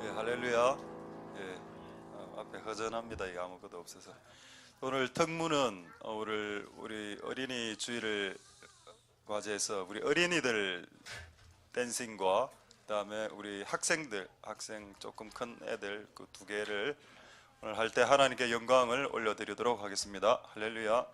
예, 할렐루야. 예, 앞에 허전합니다. 이게 아무것도 없어서. 오늘 특무는 우리 어린이 주일을 과제해서 우리 어린이들 댄싱과 그다음에 우리 학생 조금 큰 애들 그 두 개를 오늘 할 때 하나님께 영광을 올려드리도록 하겠습니다. 할렐루야.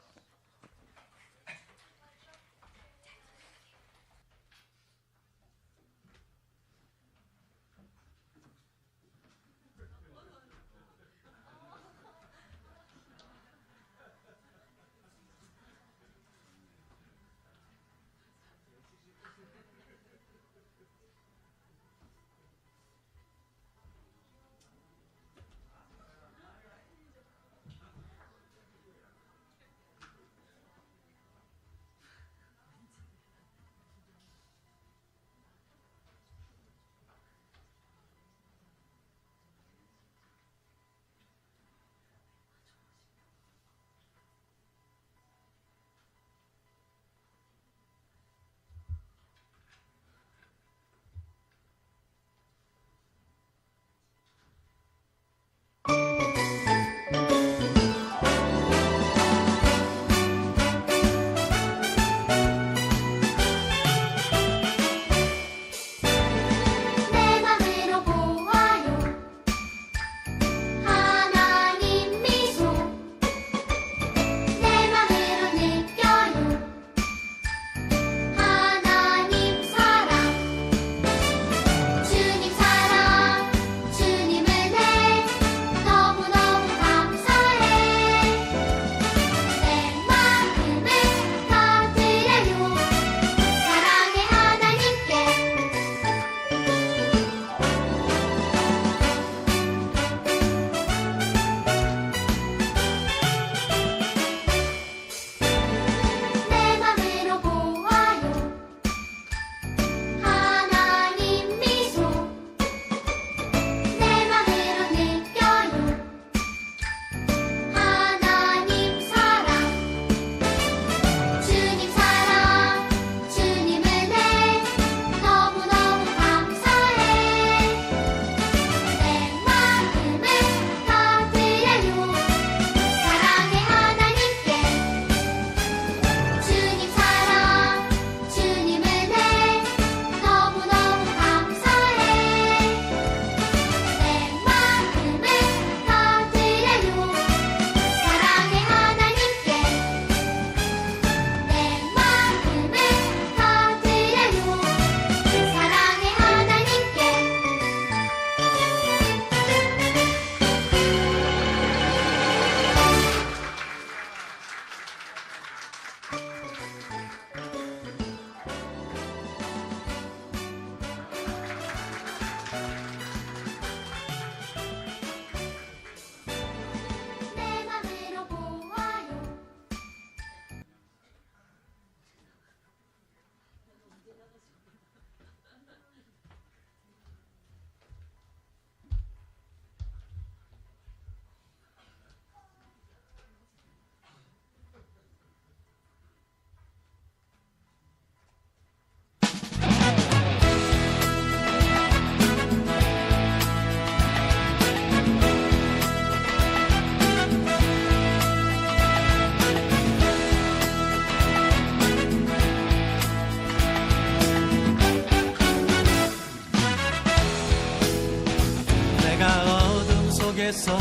속에서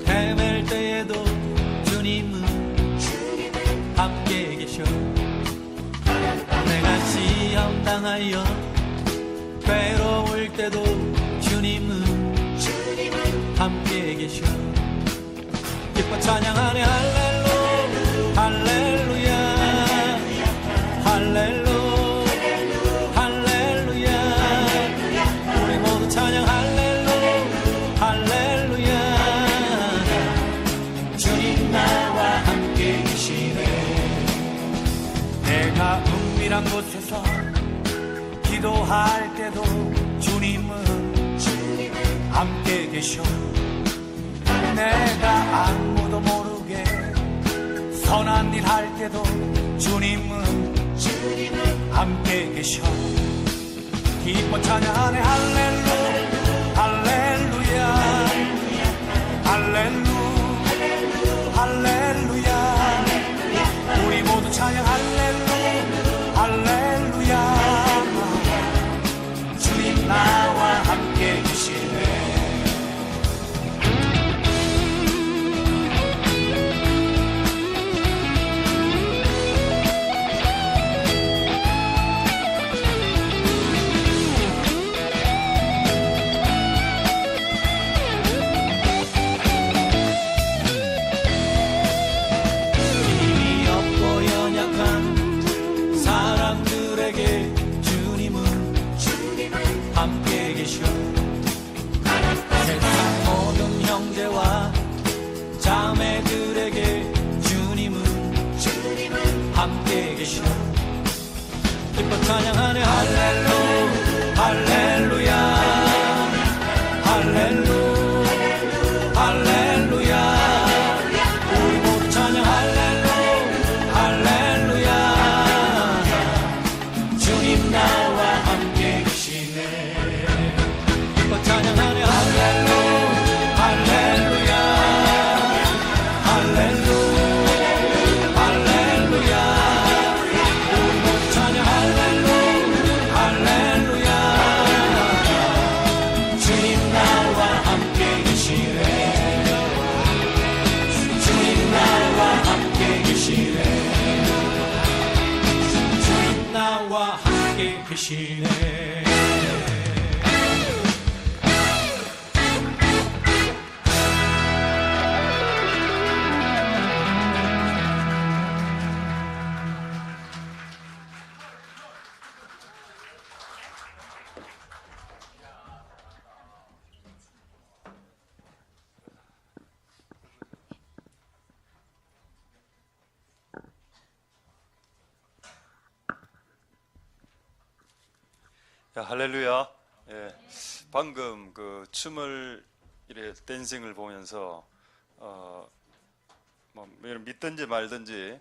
헤맬 때에도 주님은 함께 계셔. 내가 시험당하여 괴로울 때도 주님은 함께 계셔. 기뻐 찬양하네 할렐루야 할렐루야 할렐루야 할렐루야. 우리 모두 찬양 할렐루야 할렐루야. 주님 나와 함께 계시네. 내가 은밀한 곳에서 기도할 때도 주님은 함께 계셔. 내가 아무도 모르게 선한 일 할 때도 주님은 함께 계셔. 기뻐 찬양하네 할렐루야 계셔 세상 모든 형제와 자매들에게 주님은 함께 계셔 기뻐 찬양하네 할렐루야 할렐루야 할렐루야 할렐루야 우리 모두 찬양 할렐루야 할렐루야 주님 나와 함께 계시네 기뻐 찬양하네 할렐루야 할렐루야 할렐루야 할렐루야 우리 모두 찬양 할렐루야 할렐루야 주님 나와 함께 계시네 주님 나와 함께 계시네 주님 나와 함께 계시네 야, 할렐루야. 예, 방금 그 춤을 이래 댄싱을 보면서 뭐 믿든지 말든지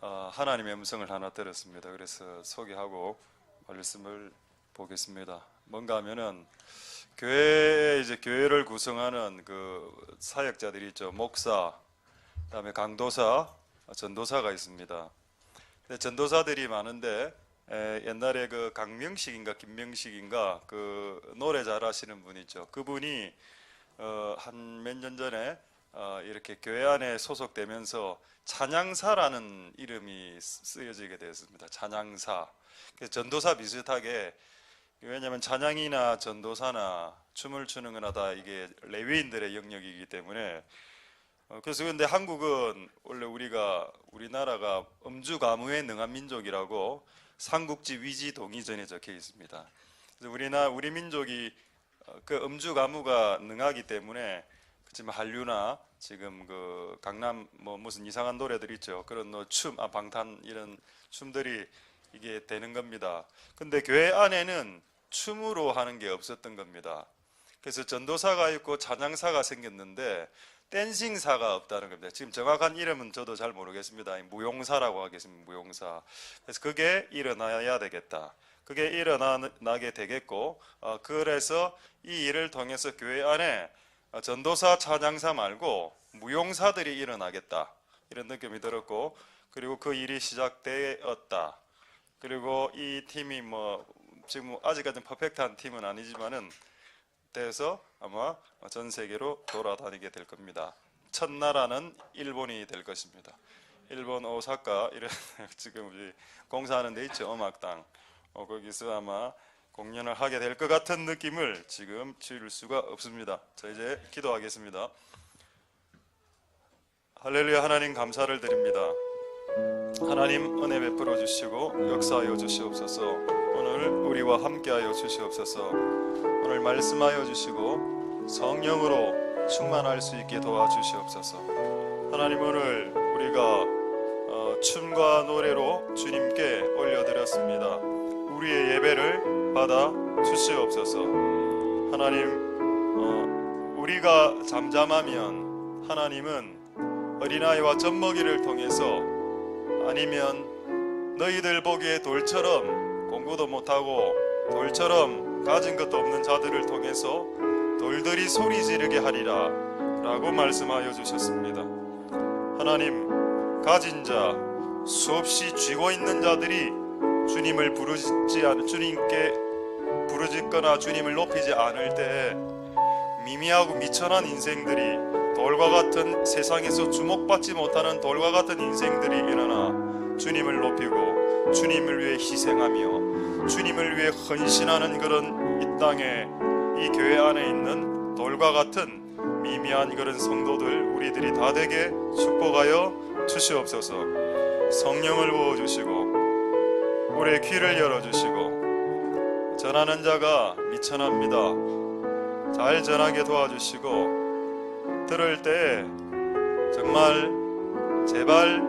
하나님의 음성을 하나 들었습니다. 그래서 소개하고 말씀을 보겠습니다. 뭔가 하면은 교회에 이제 교회를 구성하는 그 사역자들이 있죠. 목사, 그다음에 강도사, 전도사가 있습니다. 근데 전도사들이 많은데 옛날에 그 강명식인가 김명식인가 그 노래 잘하시는 분 있죠. 그분이 한 몇 년 전에 이렇게 교회 안에 소속되면서 찬양사라는 이름이 쓰여지게 되었습니다. 찬양사. 그래서 전도사 비슷하게, 왜냐하면 찬양이나 전도사나 춤을 추는 거나 다 이게 레위인들의 영역이기 때문에 그래서 근데 한국은 원래 우리나라가 음주 가무에 능한 민족이라고 삼국지 위지 동의전에 적혀 있습니다. 그래서 우리 민족이 그 음주 가무가 능하기 때문에 그렇지만 한류나 지금 그 강남 뭐 무슨 이상한 노래들 있죠. 그런 방탄 이런 춤들이 이게 되는 겁니다. 근데 교회 안에는 춤으로 하는 게 없었던 겁니다. 그래서 전도사가 있고 찬양사가 생겼는데 댄싱사가 없다는 겁니다. 지금 정확한 이름은 저도 잘 모르겠습니다. 무용사라고 하겠습니다. 무용사. 그래서 그게 일어나야 되겠다. 그게 일어나게 되겠고, 그래서 이 일을 통해서 교회 안에 전도사, 찬양사 말고 무용사들이 일어나겠다. 이런 느낌이 들었고, 그리고 그 일이 시작되었다. 그리고 이 팀이 뭐 지금 아직까지는 퍼펙트한 팀은 아니지만은 돼서 아마 전 세계로 돌아다니게 될 겁니다. 첫 나라는 일본이 될 것입니다. 일본 오사카 이런 지금 우리 공사하는 데 있죠. 음악당. 거기서 아마 공연을 하게 될 것 같은 느낌을 지금 지울 수가 없습니다. 자, 이제 기도하겠습니다. 할렐루야. 하나님 감사를 드립니다. 하나님 은혜 베풀어 주시고 역사하여 주시옵소서. 오늘 우리와 함께하여 주시옵소서. 오늘 말씀하여 주시고 성령으로 충만할 수 있게 도와주시옵소서. 하나님, 오늘 우리가 춤과 노래로 주님께 올려드렸습니다. 우리의 예배를 받아 주시옵소서. 하나님, 우리가 잠잠하면 하나님은 어린아이와 젖먹이를 통해서, 아니면 너희들 보기에 돌처럼 공부도 못하고 돌처럼 가진 것도 없는 자들을 통해서 돌들이 소리 지르게 하리라 라고 말씀하여 주셨습니다. 하나님, 가진 자, 수없이 쥐고 있는 자들이 주님께 부르짖거나 주님을 높이지 않을 때에 미미하고 미천한 인생들이, 돌과 같은, 세상에서 주목받지 못하는 돌과 같은 인생들이 일어나 주님을 높이고 주님을 위해 희생하며 주님을 위해 헌신하는 그런 이 땅에, 이 교회 안에 있는 돌과 같은 미미한 그런 성도들 우리들이 다 되게 축복하여 주시옵소서. 성령을 부어주시고 우리의 귀를 열어주시고 전하는 자가 미천합니다. 잘 전하게 도와주시고 들을 때 정말 제발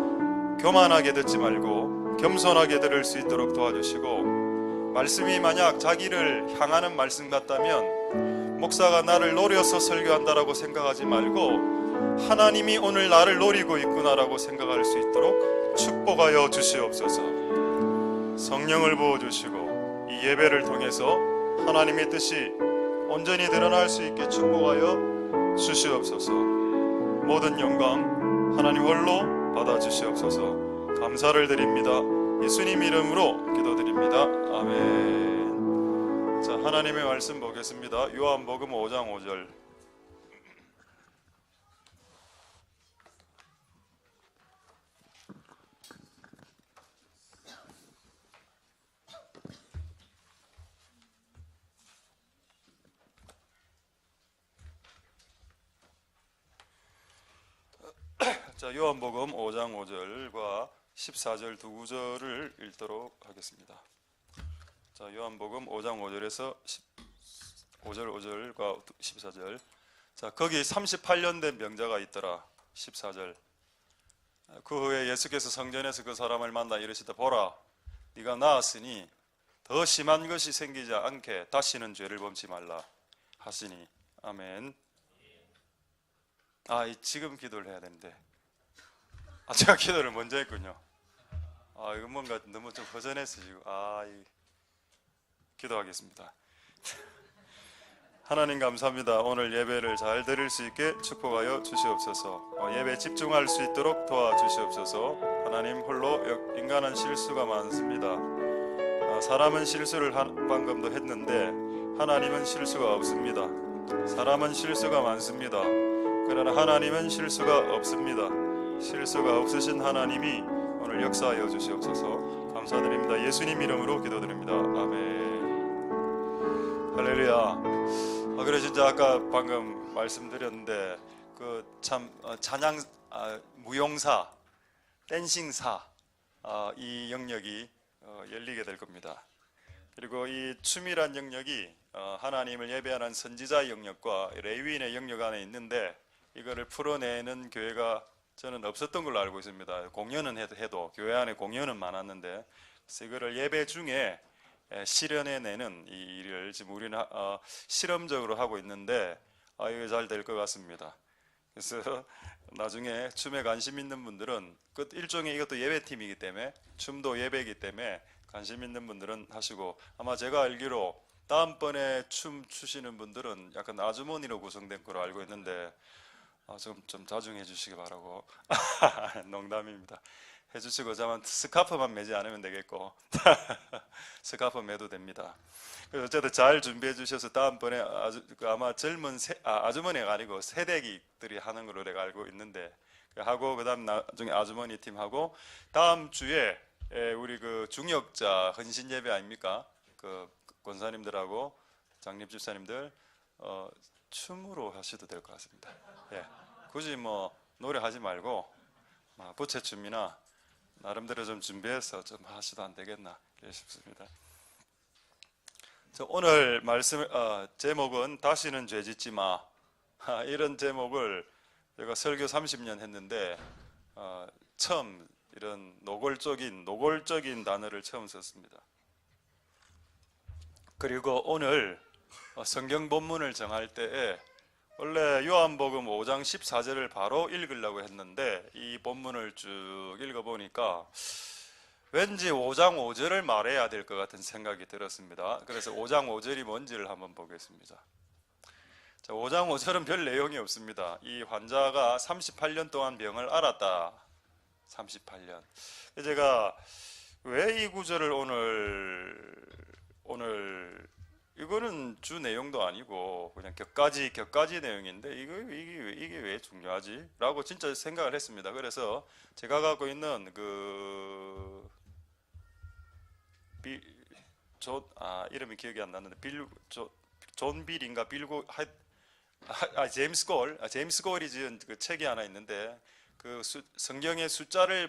교만하게 듣지 말고 겸손하게 들을 수 있도록 도와주시고, 말씀이 만약 자기를 향하는 말씀 같다면 목사가 나를 노려서 설교한다라고 생각하지 말고 하나님이 오늘 나를 노리고 있구나라고 생각할 수 있도록 축복하여 주시옵소서. 성령을 부어주시고 이 예배를 통해서 하나님의 뜻이 온전히 드러날 수 있게 축복하여 주시옵소서. 모든 영광 하나님 홀로 받아주시옵소서. 감사를 드립니다. 예수님 이름으로 기도드립니다. 아멘. 자, 하나님의 말씀 보겠습니다. 요한복음 5장 5절. 자, 요한복음 5장 5절과 14절 두 구절을 읽도록 하겠습니다. 자, 요한복음 5장 5절에서 5절과 14절. 자, 거기 38년 된 병자가 있더라. 14절. 그 후에 예수께서 성전에서 그 사람을 만나 이르시되, 보라, 네가 나았으니 더 심한 것이 생기지 않게 다시는 죄를 범치 말라 하시니. 아멘. 지금 기도를 해야 되는데 제가 기도를 먼저 했군요. 이거 뭔가 너무 좀 허전했어 지금. 기도하겠습니다. 하나님 감사합니다. 오늘 예배를 잘 드릴 수 있게 축복하여 주시옵소서. 예배에 집중할 수 있도록 도와주시옵소서. 하나님 홀로 인간은 실수가 많습니다. 사람은 실수를 방금도 했는데 하나님은 실수가 없습니다. 사람은 실수가 많습니다. 그러나 하나님은 실수가 없습니다. 실수가 없으신 하나님이 오늘 역사하여 주시옵소서. 감사드립니다. 예수님 이름으로 기도드립니다. 아멘. 할렐루야. 그래 진짜 아까 방금 말씀드렸는데 그 참 찬양 무용사, 댄싱사 이 영역이 열리게 될 겁니다. 그리고 이 춤이란 영역이 하나님을 예배하는 선지자의 영역과 레위인의 영역 안에 있는데 이거를 풀어내는 교회가 저는 없었던 걸로 알고 있습니다. 공연은 해도 교회 안에 공연은 많았는데 이거를 예배 중에 실현해내는 이 일을 지금 우리는 실험적으로 하고 있는데 이거 잘 될 것 같습니다. 그래서 나중에 춤에 관심 있는 분들은 일종의 이것도 예배팀이기 때문에 춤도 예배이기 때문에 관심 있는 분들은 하시고, 아마 제가 알기로 다음번에 춤 추시는 분들은 약간 아주머니로 구성된 걸로 알고 있는데 좀 자중해 주시기 바라고. 농담입니다. 해주시고 다만 스카프만 매지 않으면 되겠고 스카프 매도 됩니다. 그래서 어쨌든 잘 준비해 주셔서 다음번에 아마 젊은 아주머니가 아니고 세대기들이 하는 걸로 내가 알고 있는데 하고, 그다음 나중에 아주머니 팀하고 다음 주에 우리 그 중역자 헌신 예배 아닙니까? 그 권사님들하고 장립 집사님들 춤으로 하셔도 될 것 같습니다. 굳이 뭐 노래하지 말고 부채춤이나 나름대로 좀 준비해서 좀 하셔도 안 되겠나 싶습니다. 오늘 말씀 제목은 다시는 죄 짓지 마. 이런 제목을 제가 설교 30년 했는데 처음 이런 노골적인 단어를 처음 썼습니다. 그리고 오늘 성경 본문을 정할 때에 원래 요한복음 5장 14절을 바로 읽으려고 했는데 이 본문을 쭉 읽어보니까 왠지 5장 5절을 말해야 될 것 같은 생각이 들었습니다. 그래서 5장 5절이 뭔지를 한번 보겠습니다. 자, 5장 5절은 별 내용이 없습니다. 이 환자가 38년 동안 병을 앓았다. 38년. 제가 왜 이 구절을 오늘 이거는 주 내용도 아니고 그냥 격가지 내용인데 이게 왜 중요하지? 라고 진짜 생각을 했습니다. 그래서 제가 갖고 있는 이름이 기억이 안 나는데 존 빌인가 제임스 골이 지은 그 책이 하나 있는데 그 성경의 숫자를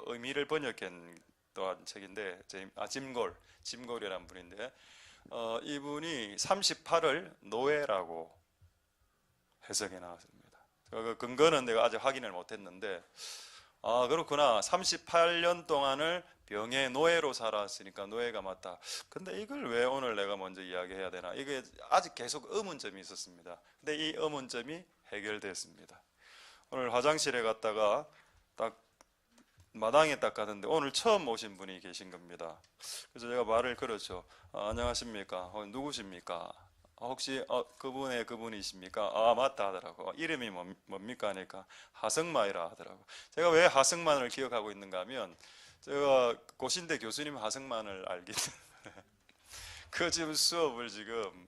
의미를 번역한 또한 책인데 짐골이라는 분인데 이분이 38을 노예라고 해석해 나왔습니다. 그 근거는 내가 아직 확인을 못했는데, 그렇구나. 38년 동안을 병의 노예로 살았으니까 노예가 맞다. 근데 이걸 왜 오늘 내가 먼저 이야기해야 되나? 이게 아직 계속 의문점이 있었습니다. 근데 이 의문점이 해결됐습니다. 오늘 화장실에 갔다가 딱 마당에 딱 가는데 오늘 처음 오신 분이 계신 겁니다. 그래서 제가 말을 걸었죠. 안녕하십니까? 누구십니까? 혹시 그분이십니까? 맞다 하더라고. 이름이 뭡니까 하니까 하승만이라 하더라고. 제가 왜 하승만을 기억하고 있는가 하면 제가 고신대 교수님 하승만을 알기 때문에 그 지금 수업을 지금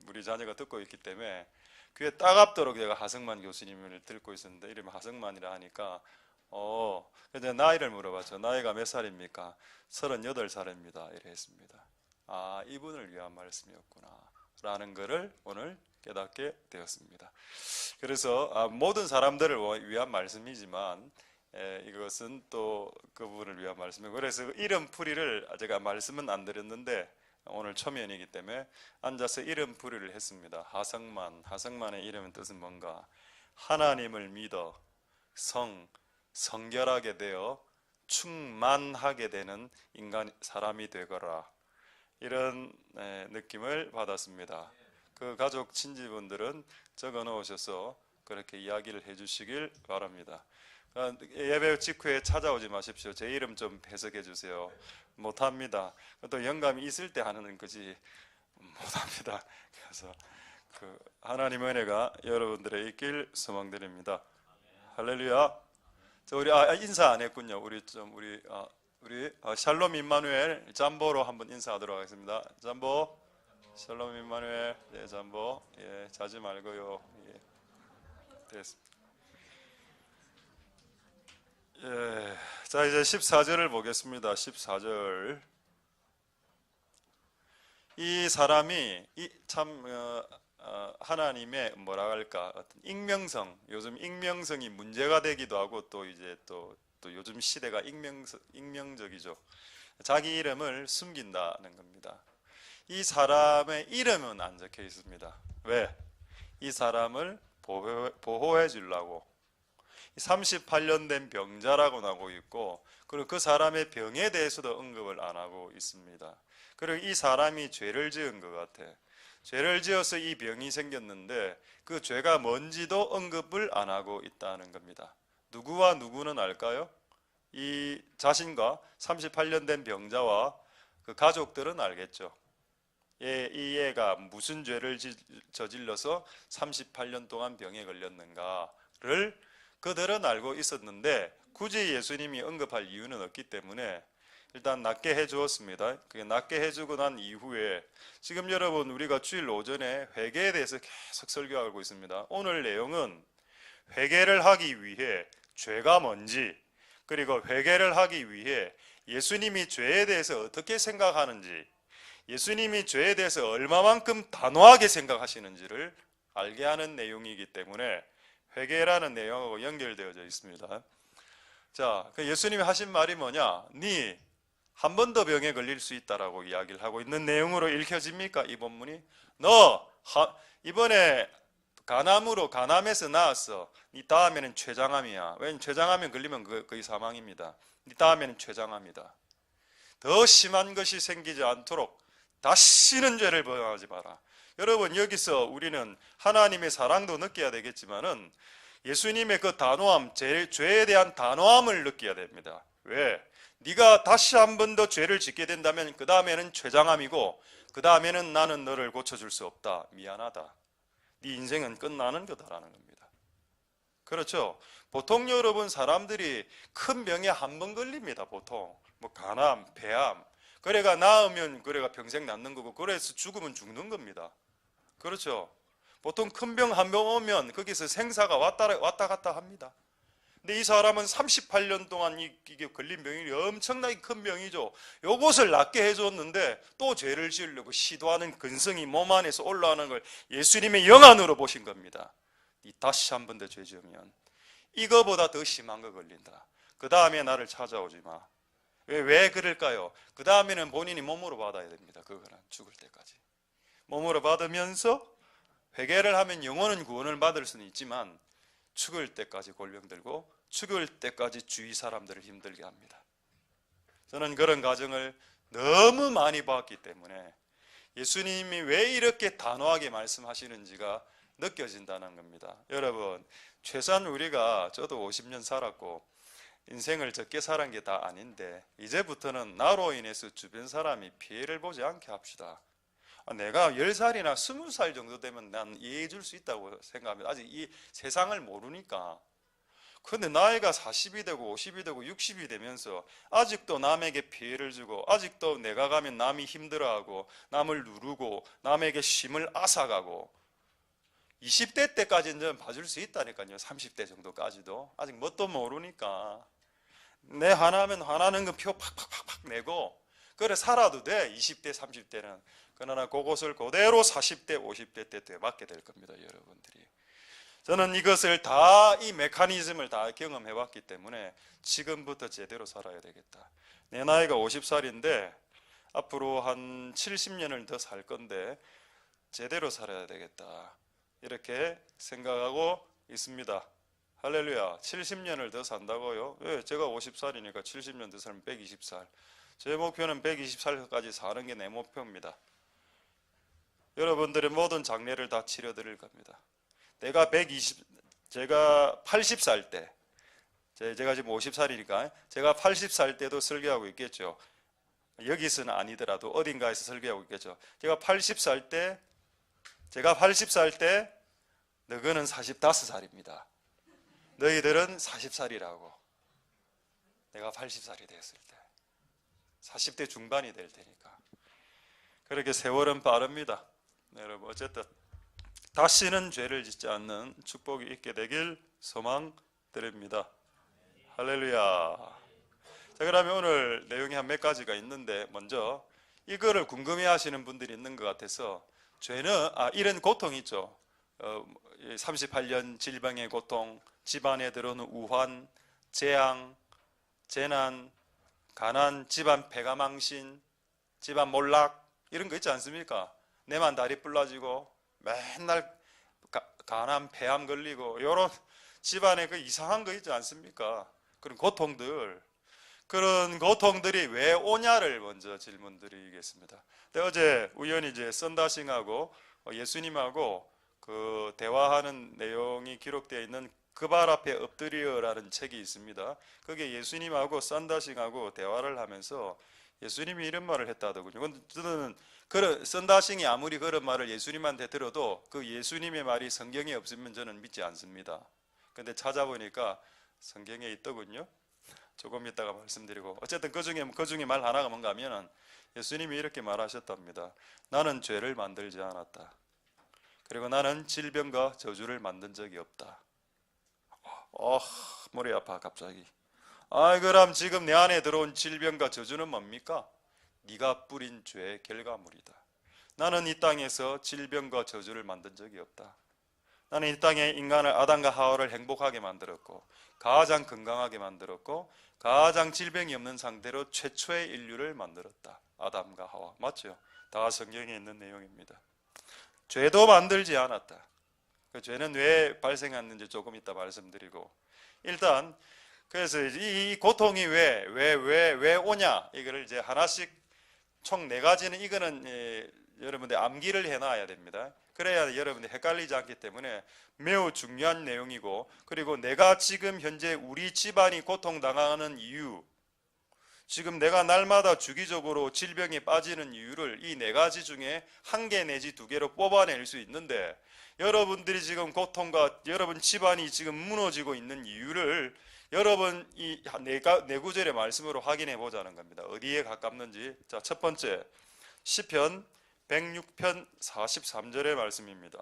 우리 자녀가 듣고 있기 때문에 그게 따갑도록 제가 하승만 교수님을 듣고 있었는데 이름이 하승만이라 하니까 그래서 나이를 물어봤죠. 나이가 몇 살입니까? 38살입니다. 이래 했습니다. 이분을 위한 말씀이었구나 라는 것을 오늘 깨닫게 되었습니다. 그래서 모든 사람들을 위한 말씀이지만 이것은 또 그분을 위한 말씀이고, 그래서 이름 풀이를 제가 말씀은 안 드렸는데 오늘 초면이기 때문에 앉아서 이름 풀이를 했습니다. 하승만의 이름의 뜻은 뭔가? 하나님을 믿어 성결하게 되어 충만하게 되는 사람이 되거라. 이런 느낌을 받았습니다. 그 가족 친지분들은 적어 놓으셔서 그렇게 이야기를 해주시길 바랍니다. 예배 직후에 찾아오지 마십시오. 제 이름 좀 해석해 주세요. 못합니다. 또 영감이 있을 때 하는 거지 못합니다. 그래서 하나님의 은혜가 여러분들의 있길 소망드립니다. 할렐루야. 우리 인사 안 했군요. 우리 샬롬 임마누엘 잠보로 한번 인사하도록 하겠습니다. 잠보, 샬롬 임마누엘, 네, 잠보, 자지 말고요. 됐습니다. 자, 이제 14절을 보겠습니다. 14절. 이 사람이 하나님의 뭐라 할까, 어떤 익명성, 요즘 익명성이 문제가 되기도 하고 또 이제 또 요즘 시대가 익명적이죠. 자기 이름을 숨긴다는 겁니다. 이 사람의 이름은 안 적혀 있습니다. 왜? 이 사람을 보호해 주려고. 38년 된 병자라고 나오고 있고, 그리고 그 사람의 병에 대해서도 언급을 안 하고 있습니다. 그리고 이 사람이 죄를 지은 것 같아. 죄를 지어서 이 병이 생겼는데 그 죄가 뭔지도 언급을 안 하고 있다는 겁니다. 누구와 누구는 알까요? 이 자신과 38년 된 병자와 그 가족들은 알겠죠. 이 애가 무슨 죄를 저질러서 38년 동안 병에 걸렸는가를 그들은 알고 있었는데 굳이 예수님이 언급할 이유는 없기 때문에 일단 낫게 해주었습니다. 그게 낫게 해주고 난 이후에 지금 여러분 우리가 주일 오전에 회개에 대해서 계속 설교하고 있습니다. 오늘 내용은 회개를 하기 위해 죄가 뭔지, 그리고 회개를 하기 위해 예수님이 죄에 대해서 어떻게 생각하는지, 예수님이 죄에 대해서 얼마만큼 단호하게 생각하시는지를 알게 하는 내용이기 때문에 회개라는 내용하고 연결되어져 있습니다. 자, 예수님이 하신 말이 뭐냐? 네 한 번 더 병에 걸릴 수 있다라고 이야기를 하고 있는 내용으로 읽혀집니까? 이 본문이? 너 이번에 간암에서 나왔어. 네 다음에는 췌장암이야. 왜냐면 췌장암에 걸리면 거의 사망입니다. 네 다음에는 췌장암이다. 더 심한 것이 생기지 않도록 다시는 죄를 범하지 마라. 여러분, 여기서 우리는 하나님의 사랑도 느껴야 되겠지만은 예수님의 그 단호함, 죄에 대한 단호함을 느껴야 됩니다. 왜? 네가 다시 한 번 더 죄를 짓게 된다면 그 다음에는 췌장암이고 그 다음에는 나는 너를 고쳐줄 수 없다. 미안하다. 네 인생은 끝나는 거다라는 겁니다. 그렇죠? 보통 여러분 사람들이 큰 병에 한 번 걸립니다. 보통 뭐 간암, 폐암. 그래가 나으면 그래가 평생 낫는 거고, 그래서 죽으면 죽는 겁니다. 그렇죠? 보통 큰 병 한 병 오면 거기서 생사가 왔다 갔다 합니다. 근데 이 사람은 38년 동안 이게 걸린 병이 엄청나게 큰 병이죠. 요것을 낫게 해줬는데 또 죄를 지으려고 시도하는 근성이 몸 안에서 올라오는 걸 예수님의 영안으로 보신 겁니다. 이 다시 한 번 더 죄 지으면 이거보다 더 심한 거 걸린다. 그 다음에 나를 찾아오지 마. 왜 그럴까요? 그 다음에는 본인이 몸으로 받아야 됩니다. 그거는 죽을 때까지. 몸으로 받으면서 회개를 하면 영원한 구원을 받을 수는 있지만 죽을 때까지 골병 들고 죽을 때까지 주위 사람들을 힘들게 합니다. 저는 그런 가정을 너무 많이 봤기 때문에 예수님이 왜 이렇게 단호하게 말씀하시는지가 느껴진다는 겁니다. 여러분, 최소한 우리가, 저도 50년 살았고 인생을 적게 살은 게 다 아닌데 이제부터는 나로 인해서 주변 사람이 피해를 보지 않게 합시다. 내가 10살이나 20살 정도 되면 난 이해해 줄 수 있다고 생각합니다. 아직 이 세상을 모르니까. 그런데 나이가 40이 되고 50이 되고 60이 되면서 아직도 남에게 피해를 주고, 아직도 내가 가면 남이 힘들어하고 남을 누르고 남에게 심을 앗아가고, 20대 때까지는 좀 봐줄 수 있다니까요. 30대 정도까지도. 아직 뭣도 모르니까 내 화나면 화나는 거 표 팍팍팍팍 내고 그래 살아도 돼. 20대 30대는. 그러나 그것을 그대로 40대 50대 때 되받게 될 겁니다. 여러분들이. 저는 이것을 다, 이 메커니즘을 다 경험해 왔기 때문에 지금부터 제대로 살아야 되겠다. 내 나이가 50살인데 앞으로 한 70년을 더 살 건데 제대로 살아야 되겠다, 이렇게 생각하고 있습니다. 할렐루야. 70년을 더 산다고요? 예, 제가 50살이니까 70년 더 살면 120살. 제 목표는 120살까지 사는 게 내 목표입니다. 여러분들의 모든 장례를 다 치러드릴 겁니다. 제가 80살 때, 제가 지금 50살이니까 제가 80살 때도 설교하고 있겠죠. 여기서는 아니더라도 어딘가에서 설교하고 있겠죠. 제가 80살 때 너희는 45살입니다. 너희들은 40살이라고. 내가 80살이 됐을 때 40대 중반이 될 테니까. 그렇게 세월은 빠릅니다. 여러분, 어쨌든 다시는 죄를 짓지 않는 축복이 있게 되길 소망드립니다. 할렐루야. 자, 그러면 오늘 내용이 한 몇 가지가 있는데, 먼저 이거를 궁금해하시는 분들이 있는 것 같아서, 죄는 이런 고통이 있죠. 38년 질병의 고통, 집안에 들어오는 우환, 재앙, 재난, 가난, 집안 폐가망신, 집안 몰락, 이런 거 있지 않습니까? 내만 다리 불라지고 맨날 가난, 폐암 걸리고, 이런 집안에 그 이상한 거 있지 않습니까? 그런 고통들, 그런 고통들이 왜 오냐를 먼저 질문드리겠습니다. 어제 우연히 이제 썬다싱하고 예수님하고 그 대화하는 내용이 기록되어 있는 그 발 앞에 엎드려라는 책이 있습니다. 거기에 예수님하고 썬다싱하고 대화를 하면서 예수님이 이런 말을 했다더군요. 저는 썬다싱이 아무리 그런 말을 예수님한테 들어도 그 예수님의 말이 성경에 없으면 저는 믿지 않습니다. 근데 찾아보니까 성경에 있더군요. 조금 이따가 말씀드리고, 어쨌든 그 중에 말 하나가 뭔가 하면은 예수님이 이렇게 말하셨답니다. 나는 죄를 만들지 않았다. 그리고 나는 질병과 저주를 만든 적이 없다. 머리 아파 갑자기. 그럼 지금 내 안에 들어온 질병과 저주는 뭡니까? 네가 뿌린 죄의 결과물이다. 나는 이 땅에서 질병과 저주를 만든 적이 없다. 나는 이 땅에 인간을, 아담과 하와를 행복하게 만들었고, 가장 건강하게 만들었고, 가장 질병이 없는 상태로 최초의 인류를 만들었다. 아담과 하와. 맞죠? 다 성경에 있는 내용입니다. 죄도 만들지 않았다. 그 죄는 왜 발생했는지 조금 이따 말씀드리고, 일단 그래서 이 고통이 왜 오냐, 이거를 이제 하나씩 총 4가지는, 이거는 여러분들 암기를 해놔야 됩니다. 그래야 여러분들 헷갈리지 않기 때문에 매우 중요한 내용이고, 그리고 내가 지금 현재 우리 집안이 고통당하는 이유, 지금 내가 날마다 주기적으로 질병에 빠지는 이유를 이 4가지 중에 1개 내지 2개로 뽑아낼 수 있는데, 여러분들이 지금 고통과 여러분 집안이 지금 무너지고 있는 이유를 여러분 이 4구절의 말씀으로 확인해 보자는 겁니다. 어디에 가깝는지. 자, 첫 번째, 시편 106편 43절의 말씀입니다.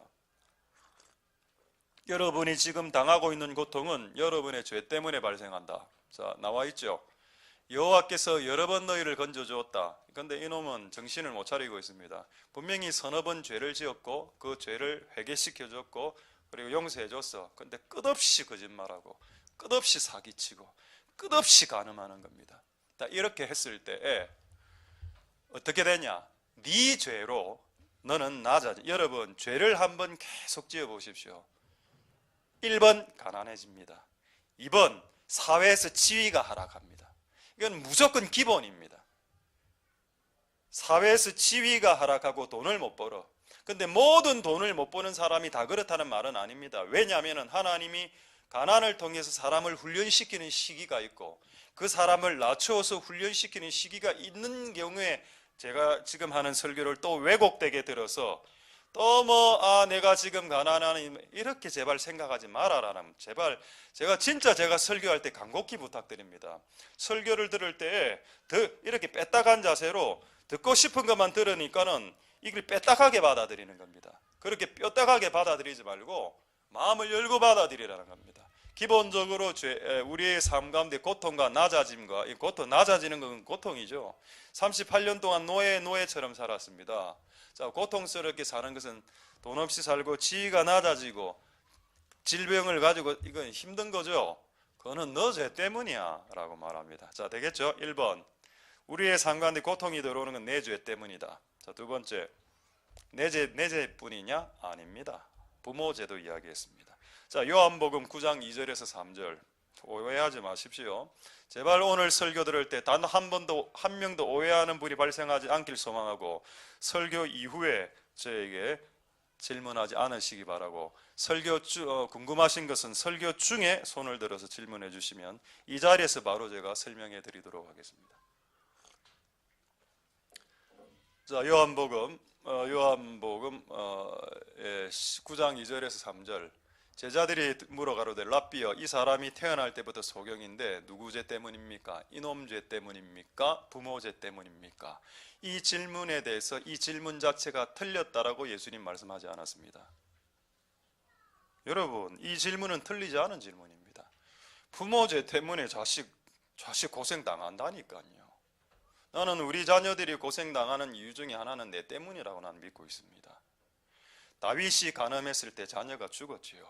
여러분이 지금 당하고 있는 고통은 여러분의 죄 때문에 발생한다. 자, 나와 있죠. 여호와께서 여러 번 너희를 건져주었다. 그런데 이놈은 정신을 못 차리고 있습니다. 분명히 서너 번 죄를 지었고 그 죄를 회개시켜줬고 그리고 용서해줬어. 그런데 끝없이 거짓말하고 끝없이 사기치고 끝없이 간음하는 겁니다. 이렇게 했을 때 어떻게 되냐? 네 죄로 너는 낮아져. 여러분 죄를 한번 계속 지어 보십시오. 1번 가난해집니다. 2번 사회에서 지위가 하락합니다. 이건 무조건 기본입니다. 사회에서 지위가 하락하고 돈을 못 벌어. 근데 모든 돈을 못 버는 사람이 다 그렇다는 말은 아닙니다. 왜냐하면 하나님이 가난을 통해서 사람을 훈련시키는 시기가 있고 그 사람을 낮추어서 훈련시키는 시기가 있는 경우에 제가 지금 하는 설교를 또 왜곡되게 들어서 또 내가 지금 가난하니 이렇게 제발 생각하지 말아라는, 제발 제가 설교할 때 간곡히 부탁드립니다. 설교를 들을 때 이렇게 빼딱한 자세로 듣고 싶은 것만 들으니까는 이걸 빼딱하게 받아들이는 겁니다. 그렇게 뼈딱하게 받아들이지 말고 마음을 열고 받아들이라는 겁니다. 기본적으로 우리의 삶 가운데 고통과 낮아짐과, 이 고통, 낮아지는 건 고통이죠. 38년 동안 노예처럼 살았습니다. 자, 고통스럽게 사는 것은 돈 없이 살고 지위가 낮아지고 질병을 가지고 이건 힘든 거죠. 그거는 너 죄 때문이야 라고 말합니다. 자, 되겠죠? 1번, 우리의 삶 가운데 고통이 들어오는 건 내 죄 때문이다. 자, 두 번째, 내 죄뿐이냐? 아닙니다. 부모 죄도 이야기했습니다. 자, 요한복음 9장 2절에서 3절 오해하지 마십시오. 제발 오늘 설교 들을 때 단 한 명도 오해하는 분이 발생하지 않길 소망하고 설교 이후에 저에게 질문하지 않으시기 바라고, 궁금하신 것은 설교 중에 손을 들어서 질문해 주시면 이 자리에서 바로 제가 설명해 드리도록 하겠습니다. 자, 요한복음 9장 2절에서 3절, 제자들이 물어가로되 랍비여, 이 사람이 태어날 때부터 소경인데 누구 죄 때문입니까? 이놈 죄 때문입니까? 부모 죄 때문입니까? 이 질문에 대해서 이 질문 자체가 틀렸다라고 예수님 말씀하지 않았습니다. 여러분, 이 질문은 틀리지 않은 질문입니다. 부모 죄 때문에 자식 고생 당한다니까요. 나는 우리 자녀들이 고생당하는 이유 중에 하나는 내 때문이라고 나는 믿고 있습니다. 다윗이 간음했을 때 자녀가 죽었지요.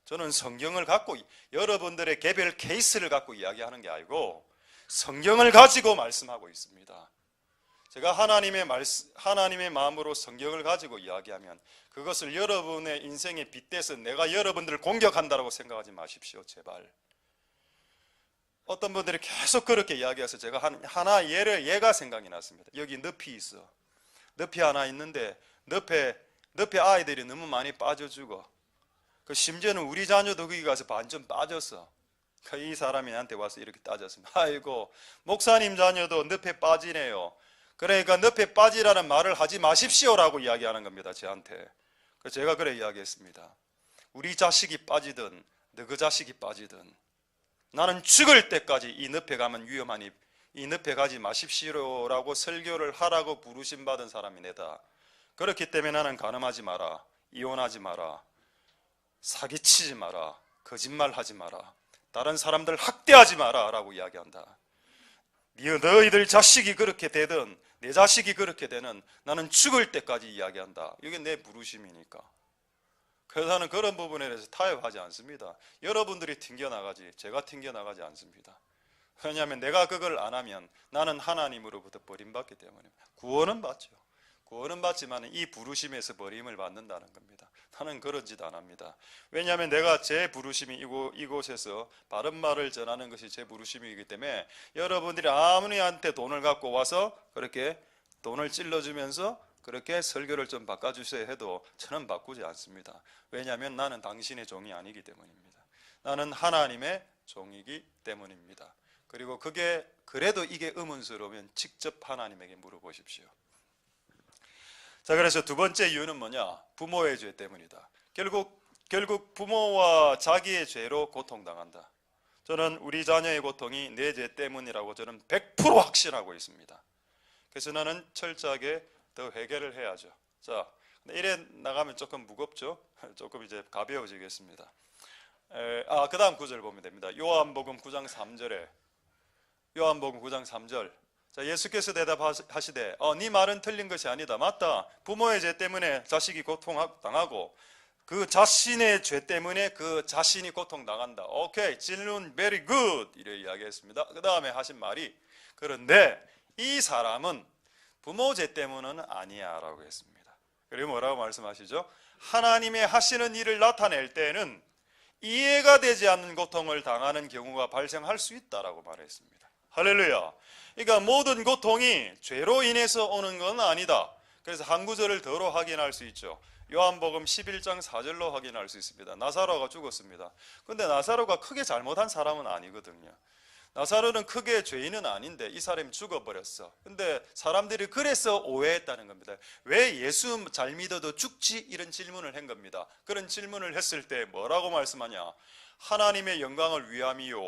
저는 성경을 갖고, 여러분들의 개별 케이스를 갖고 이야기하는 게 아니고 성경을 가지고 말씀하고 있습니다. 제가 하나님의 마음으로 성경을 가지고 이야기하면 그것을 여러분의 인생에 빗대서 내가 여러분들을 공격한다고 생각하지 마십시오. 제발. 어떤 분들이 계속 그렇게 이야기해서 제가 하나 예가 생각이 났습니다. 여기 늪이 있어. 늪이 하나 있는데 늪에 아이들이 너무 많이 빠져 죽어. 심지어는 우리 자녀도 거기 가서 반쯤 빠졌어. 이 사람이 나한테 와서 이렇게 따졌습니다. 아이고, 목사님 자녀도 늪에 빠지네요. 그러니까 늪에 빠지라는 말을 하지 마십시오라고 이야기하는 겁니다. 저한테. 그래서 제가 그래 이야기했습니다. 우리 자식이 빠지든 너그 자식이 빠지든 나는 죽을 때까지 이 늪에 가면 위험하니 이 늪에 가지 마십시오라고 설교를 하라고 부르심 받은 사람이 내다. 그렇기 때문에 나는 간음하지 마라, 이혼하지 마라, 사기치지 마라, 거짓말하지 마라, 다른 사람들 학대하지 마라 라고 이야기한다. 너희들 자식이 그렇게 되든 내 자식이 그렇게 되는 나는 죽을 때까지 이야기한다. 이게 내 부르심이니까. 그래서 나는 그런 부분에 대해서 타협하지 않습니다. 여러분들이 튕겨나가지 제가 튕겨나가지 않습니다. 왜냐하면 내가 그걸 안 하면 나는 하나님으로부터 버림받기 때문에. 구원은 받죠. 구원은 받지만 이 부르심에서 버림을 받는다는 겁니다. 나는 그런 짓 안 합니다. 왜냐하면 내가 제 부르심이 이곳에서 바른 말을 전하는 것이 제 부르심이기 때문에 여러분들이 아무리한테 돈을 갖고 와서 그렇게 돈을 찔러주면서 그렇게 설교를 좀 바꿔주세요 해도 저는 바꾸지 않습니다. 왜냐하면 나는 당신의 종이 아니기 때문입니다. 나는 하나님의 종이기 때문입니다. 그리고 그래도 이게 의문스러우면 직접 하나님에게 물어보십시오. 자, 그래서 두 번째 이유는 뭐냐? 부모의 죄 때문이다. 결국 부모와 자기의 죄로 고통당한다. 저는 우리 자녀의 고통이 내 죄 때문이라고 저는 100% 확신하고 있습니다. 그래서 나는 철저하게 더 회개를 해야죠. 자, 이래 나가면 조금 무겁죠? 조금 이제 가벼워지겠습니다. 그 다음 구절 보면 됩니다. 요한복음 9장 3절에 요한복음 9장 3절. 자, 예수께서 대답하시되 네 말은 틀린 것이 아니다. 맞다. 부모의 죄 때문에 자식이 고통당하고 그 자신의 죄 때문에 그 자신이 고통당한다. 오케이, 질문 very good 이렇게 이야기했습니다. 그 다음에 하신 말이 그런데 이 사람은 부모 죄 때문은 아니야 라고 했습니다. 그리고 뭐라고 말씀하시죠? 하나님의 하시는 일을 나타낼 때에는 이해가 되지 않는 고통을 당하는 경우가 발생할 수 있다라고 말했습니다. 할렐루야. 그러니까 모든 고통이 죄로 인해서 오는 건 아니다. 그래서 한 구절을 더로 확인할 수 있죠. 요한복음 11장 4절로 확인할 수 있습니다. 나사로가 죽었습니다. 근데 나사로가 크게 잘못한 사람은 아니거든요. 나사로는 크게 죄인은 아닌데 이 사람이 죽어버렸어. 근데 사람들이 그래서 오해했다는 겁니다. 왜 예수 잘 믿어도 죽지? 이런 질문을 한 겁니다. 그런 질문을 했을 때 뭐라고 말씀하냐? 하나님의 영광을 위함이요,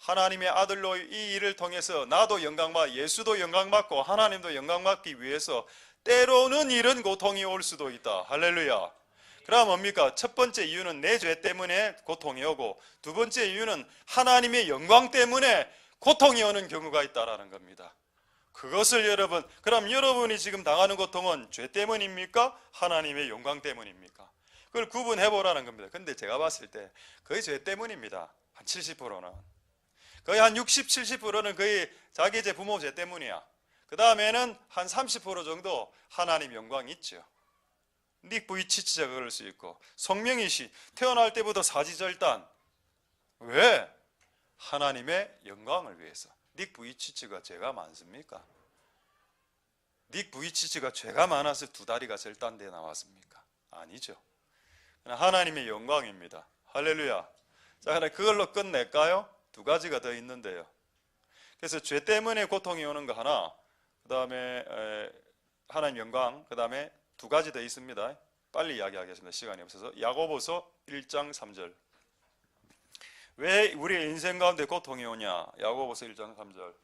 하나님의 아들로 이 일을 통해서 나도 영광받고 예수도 영광받고 하나님도 영광받기 위해서 때로는 이런 고통이 올 수도 있다. 할렐루야. 그럼 뭡니까? 첫 번째 이유는 내 죄 때문에 고통이 오고, 두 번째 이유는 하나님의 영광 때문에 고통이 오는 경우가 있다라는 겁니다. 그것을 그럼 여러분이 지금 당하는 고통은 죄 때문입니까? 하나님의 영광 때문입니까? 그걸 구분해 보라는 겁니다. 근데 제가 봤을 때 거의 죄 때문입니다. 한 70%는. 거의 한 60, 70%는 거의 자기 제 부모 죄 때문이야. 그 다음에는 한 30% 정도 하나님 영광이 있죠. 닉 부이치치가 그럴 수 있고, 성명희 씨 태어날 때부터 사지절단. 왜? 하나님의 영광을 위해서. 닉 부이치치가 죄가 많습니까? 닉 부이치치가 죄가 많아서 두 다리가 절단돼 나왔습니까? 아니죠. 그냥 하나님의 영광입니다. 할렐루야. 자, 그럼 그걸로 끝낼까요? 두 가지가 더 있는데요. 그래서 죄 때문에 고통이 오는 거 하나, 그 다음에 하나님 영광, 그 다음에 두 가지 더 있습니다. 빨리 이야기하겠습니다. 시간이 없어서. 야고보서 1장 3절. 왜 우리의 인생 가운데 고통이 오냐? 야고보서 1장 3절.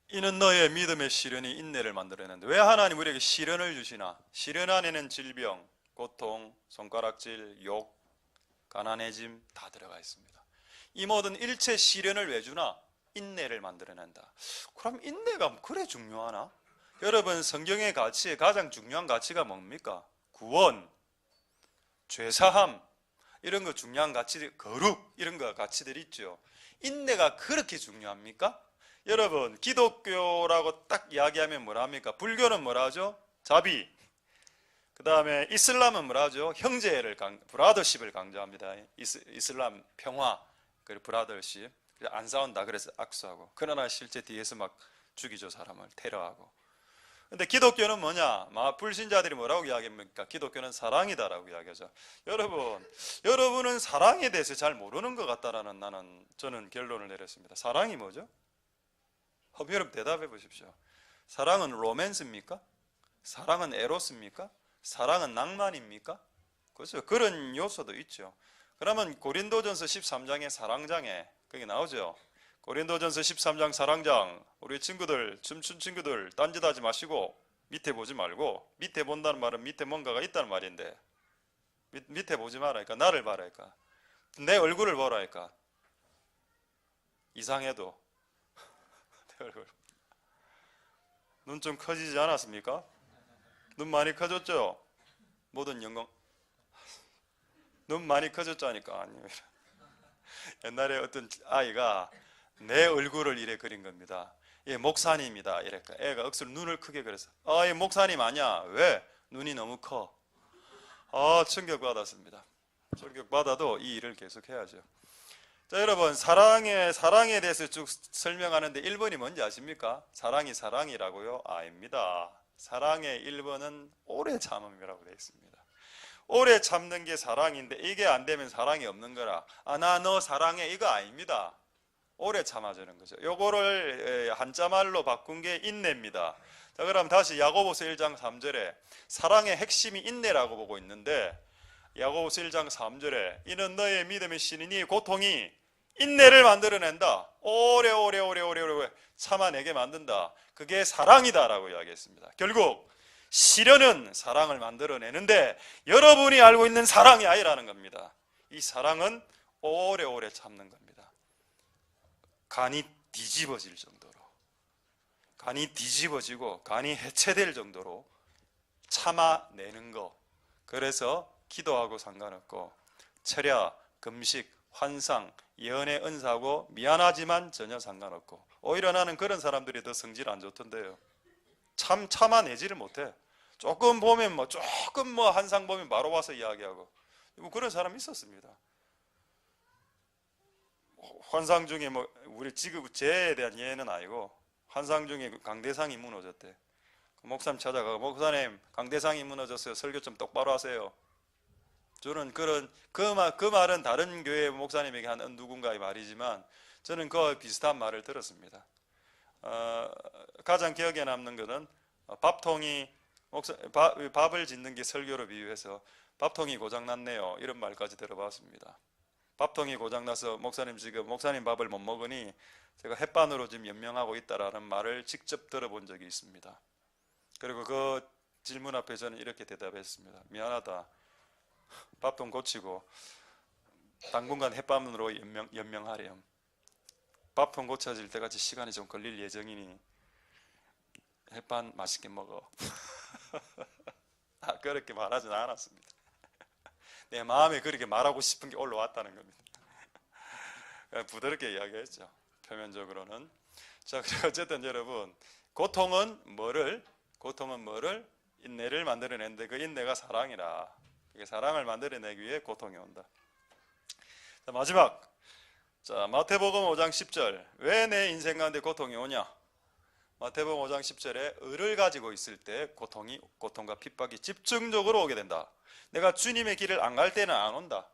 이는 너의 믿음의 시련이 인내를 만들어내는데, 왜 하나님 우리에게 시련을 주시나? 시련 안에는 질병, 고통, 손가락질, 욕, 가난해짐 다 들어가 있습니다. 이 모든 일체 시련을 왜 주나? 인내를 만들어낸다. 그럼 인내가 그래 중요하나? 여러분, 성경의 가치에 가장 중요한 가치가 뭡니까? 구원, 죄사함, 이런 거 중요한 가치들, 거룩, 이런 거 가치들이 있죠. 인내가 그렇게 중요합니까? 여러분, 기독교라고 딱 이야기하면 뭐라 합니까? 불교는 뭐라 하죠? 자비. 그 다음에 이슬람은 뭐라 하죠? 형제를 브라더십을 강조합니다. 이슬람 평화, 그리고 브라더십. 안 싸운다 그래서 악수하고, 그러나 실제 뒤에서 막 죽이죠. 사람을 테러하고. 근데 기독교는 뭐냐? 불신자들이 뭐라고 이야기합니까? 기독교는 사랑이다라고 이야기하죠. 여러분은 사랑에 대해서 잘 모르는 것 같다라는 저는 결론을 내렸습니다. 사랑이 뭐죠? 여러분 대답해 보십시오. 사랑은 로맨스입니까? 사랑은 에로스입니까? 사랑은 낭만입니까? 그렇죠. 그런 요소도 있죠. 그러면 고린도전서 13장의 사랑장에 거기 나오죠. 고린도전서 13장 사랑장, 우리 친구들, 춤춘 친구들 딴짓하지 마시고 밑에 보지 말고, 밑에 본다는 말은 밑에 뭔가가 있다는 말인데, 밑에 보지 말라니까, 나를 바라니까, 내 얼굴을 보라니까. 이상해도 내 얼굴. 눈 좀 커지지 않았습니까? 눈 많이 커졌죠? 모든 영광. 눈 많이 커졌자니까. 아니요. 옛날에 어떤 아이가 내 얼굴을 이래 그린 겁니다. 얘 목사님이다 이랬까. 애가 억수로 눈을 크게 그렸어. 얘 목사님 아니야. 왜? 눈이 너무 커. 충격 받았습니다. 충격 받아도 이 일을 계속 해야죠. 자, 여러분, 사랑에 대해서 쭉 설명하는데 1번이 뭔지 아십니까? 사랑이 사랑이라고요? 아닙니다. 사랑의 1번은 오래 참음이라고 되어 있습니다. 오래 참는 게 사랑인데 이게 안 되면 사랑이 없는 거라. 나 너 사랑해, 이거 아닙니다. 오래 참아주는 거죠. 요거를 한자말로 바꾼 게 인내입니다. 자, 그럼 다시 야고보서 1장 3절에 사랑의 핵심이 인내라고 보고 있는데, 야고보서 1장 3절에 이는 너의 믿음의 신이니 고통이 인내를 만들어낸다. 오래 참아내게 만든다. 그게 사랑이다라고 이야기했습니다. 결국 시련은 사랑을 만들어내는데 여러분이 알고 있는 사랑이 아니라는 겁니다. 이 사랑은 오래 참는 겁니다. 간이 뒤집어질 정도로, 간이 뒤집어지고 간이 해체될 정도로 참아내는 거. 그래서 기도하고 상관없고, 철야, 금식, 환상, 예언의 은사하고 미안하지만 전혀 상관없고, 오히려 나는 그런 사람들이 더 성질 안 좋던데요. 참아내지를 못해. 조금 보면 조금 한상 보면 바로 와서 이야기하고 그런 사람이 있었습니다. 환상 중에 우리 지금 죄에 대한 예는 아니고 환상 중에 강대상이 무너졌대. 목사님 찾아가고 목사님 강대상이 무너졌어요. 설교 좀 똑바로 하세요. 저는 그 말은 다른 교회 목사님에게 한 누군가의 말이지만 저는 그 비슷한 말을 들었습니다. 가장 기억에 남는 것은 밥통이 밥을 짓는 게 설교로 비유해서 밥통이 고장났네요 이런 말까지 들어봤습니다. 밥통이 고장나서 목사님 밥을 못 먹으니 제가 햇반으로 지금 연명하고 있다라는 말을 직접 들어본 적이 있습니다. 그리고 그 질문 앞에 저는 이렇게 대답했습니다. 미안하다. 밥통 고치고 당분간 햇반으로 연명하렴. 밥통 고쳐질 때까지 시간이 좀 걸릴 예정이니 햇반 맛있게 먹어. 그렇게 말하진 않았습니다. 내 마음에 그렇게 말하고 싶은 게 올라왔다는 겁니다. 부드럽게 이야기했죠. 표면적으로는. 자, 그리고 어쨌든 여러분, 고통은 뭐를 인내를 만들어내는데 그 인내가 사랑이라. 이게 사랑을 만들어내기 위해 고통이 온다. 자, 마지막. 자, 마태복음 5장 10절. 왜 내 인생 가운데 고통이 오냐? 마태복음 5장 10절에 의를 가지고 있을 때 고통과 핍박이 집중적으로 오게 된다. 내가 주님의 길을 안 갈 때는 안 온다.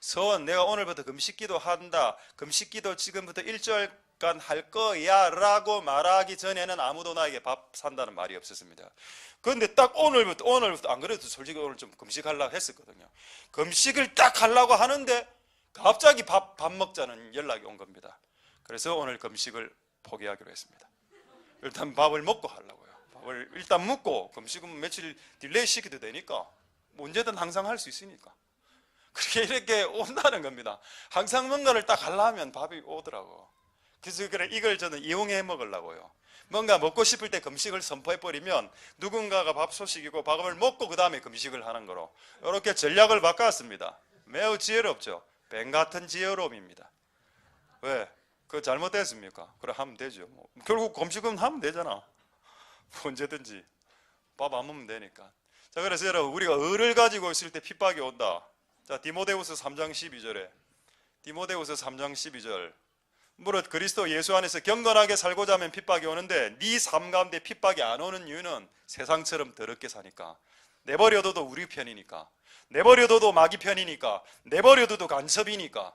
서원 내가 오늘부터 금식기도 한다. 금식기도 지금부터 일주일간 할 거야 라고 말하기 전에는 아무도 나에게 밥 산다는 말이 없었습니다. 그런데 딱 오늘부터 안 그래도 솔직히 오늘 좀 금식하려고 했었거든요. 금식을 딱 하려고 하는데 갑자기 밥 먹자는 연락이 온 겁니다. 그래서 오늘 금식을 포기하기로 했습니다. 일단 밥을 먹고 하려고요. 밥을 일단 먹고 금식은 며칠 딜레이 시켜도 되니까 언제든 항상 할 수 있으니까 그렇게 이렇게 온다는 겁니다. 항상 뭔가를 딱 하려면 밥이 오더라고. 그래서 이걸 저는 이용해 먹으려고요. 뭔가 먹고 싶을 때 금식을 선포해버리면 누군가가 밥소식이고 밥을 먹고 그 다음에 금식을 하는 거로 이렇게 전략을 바꿨습니다. 매우 지혜롭죠. 뱀 같은 지혜로움입니다. 왜? 그거 잘못됐습니까? 그래 하면 되죠. 결국 금식은 하면 되잖아. 언제든지 밥 안 먹으면 되니까. 자, 그래서 여러분 우리가 의를 가지고 있을 때 핍박이 온다. 자, 디모데후서 3장 12절에 디모데후서 3장 12절 무릇 그리스도 예수 안에서 경건하게 살고자 하면 핍박이 오는데 네 삶 가운데 핍박이 안 오는 이유는 세상처럼 더럽게 사니까. 내버려둬도 우리 편이니까. 내버려둬도 마귀 편이니까. 내버려둬도 간섭이니까.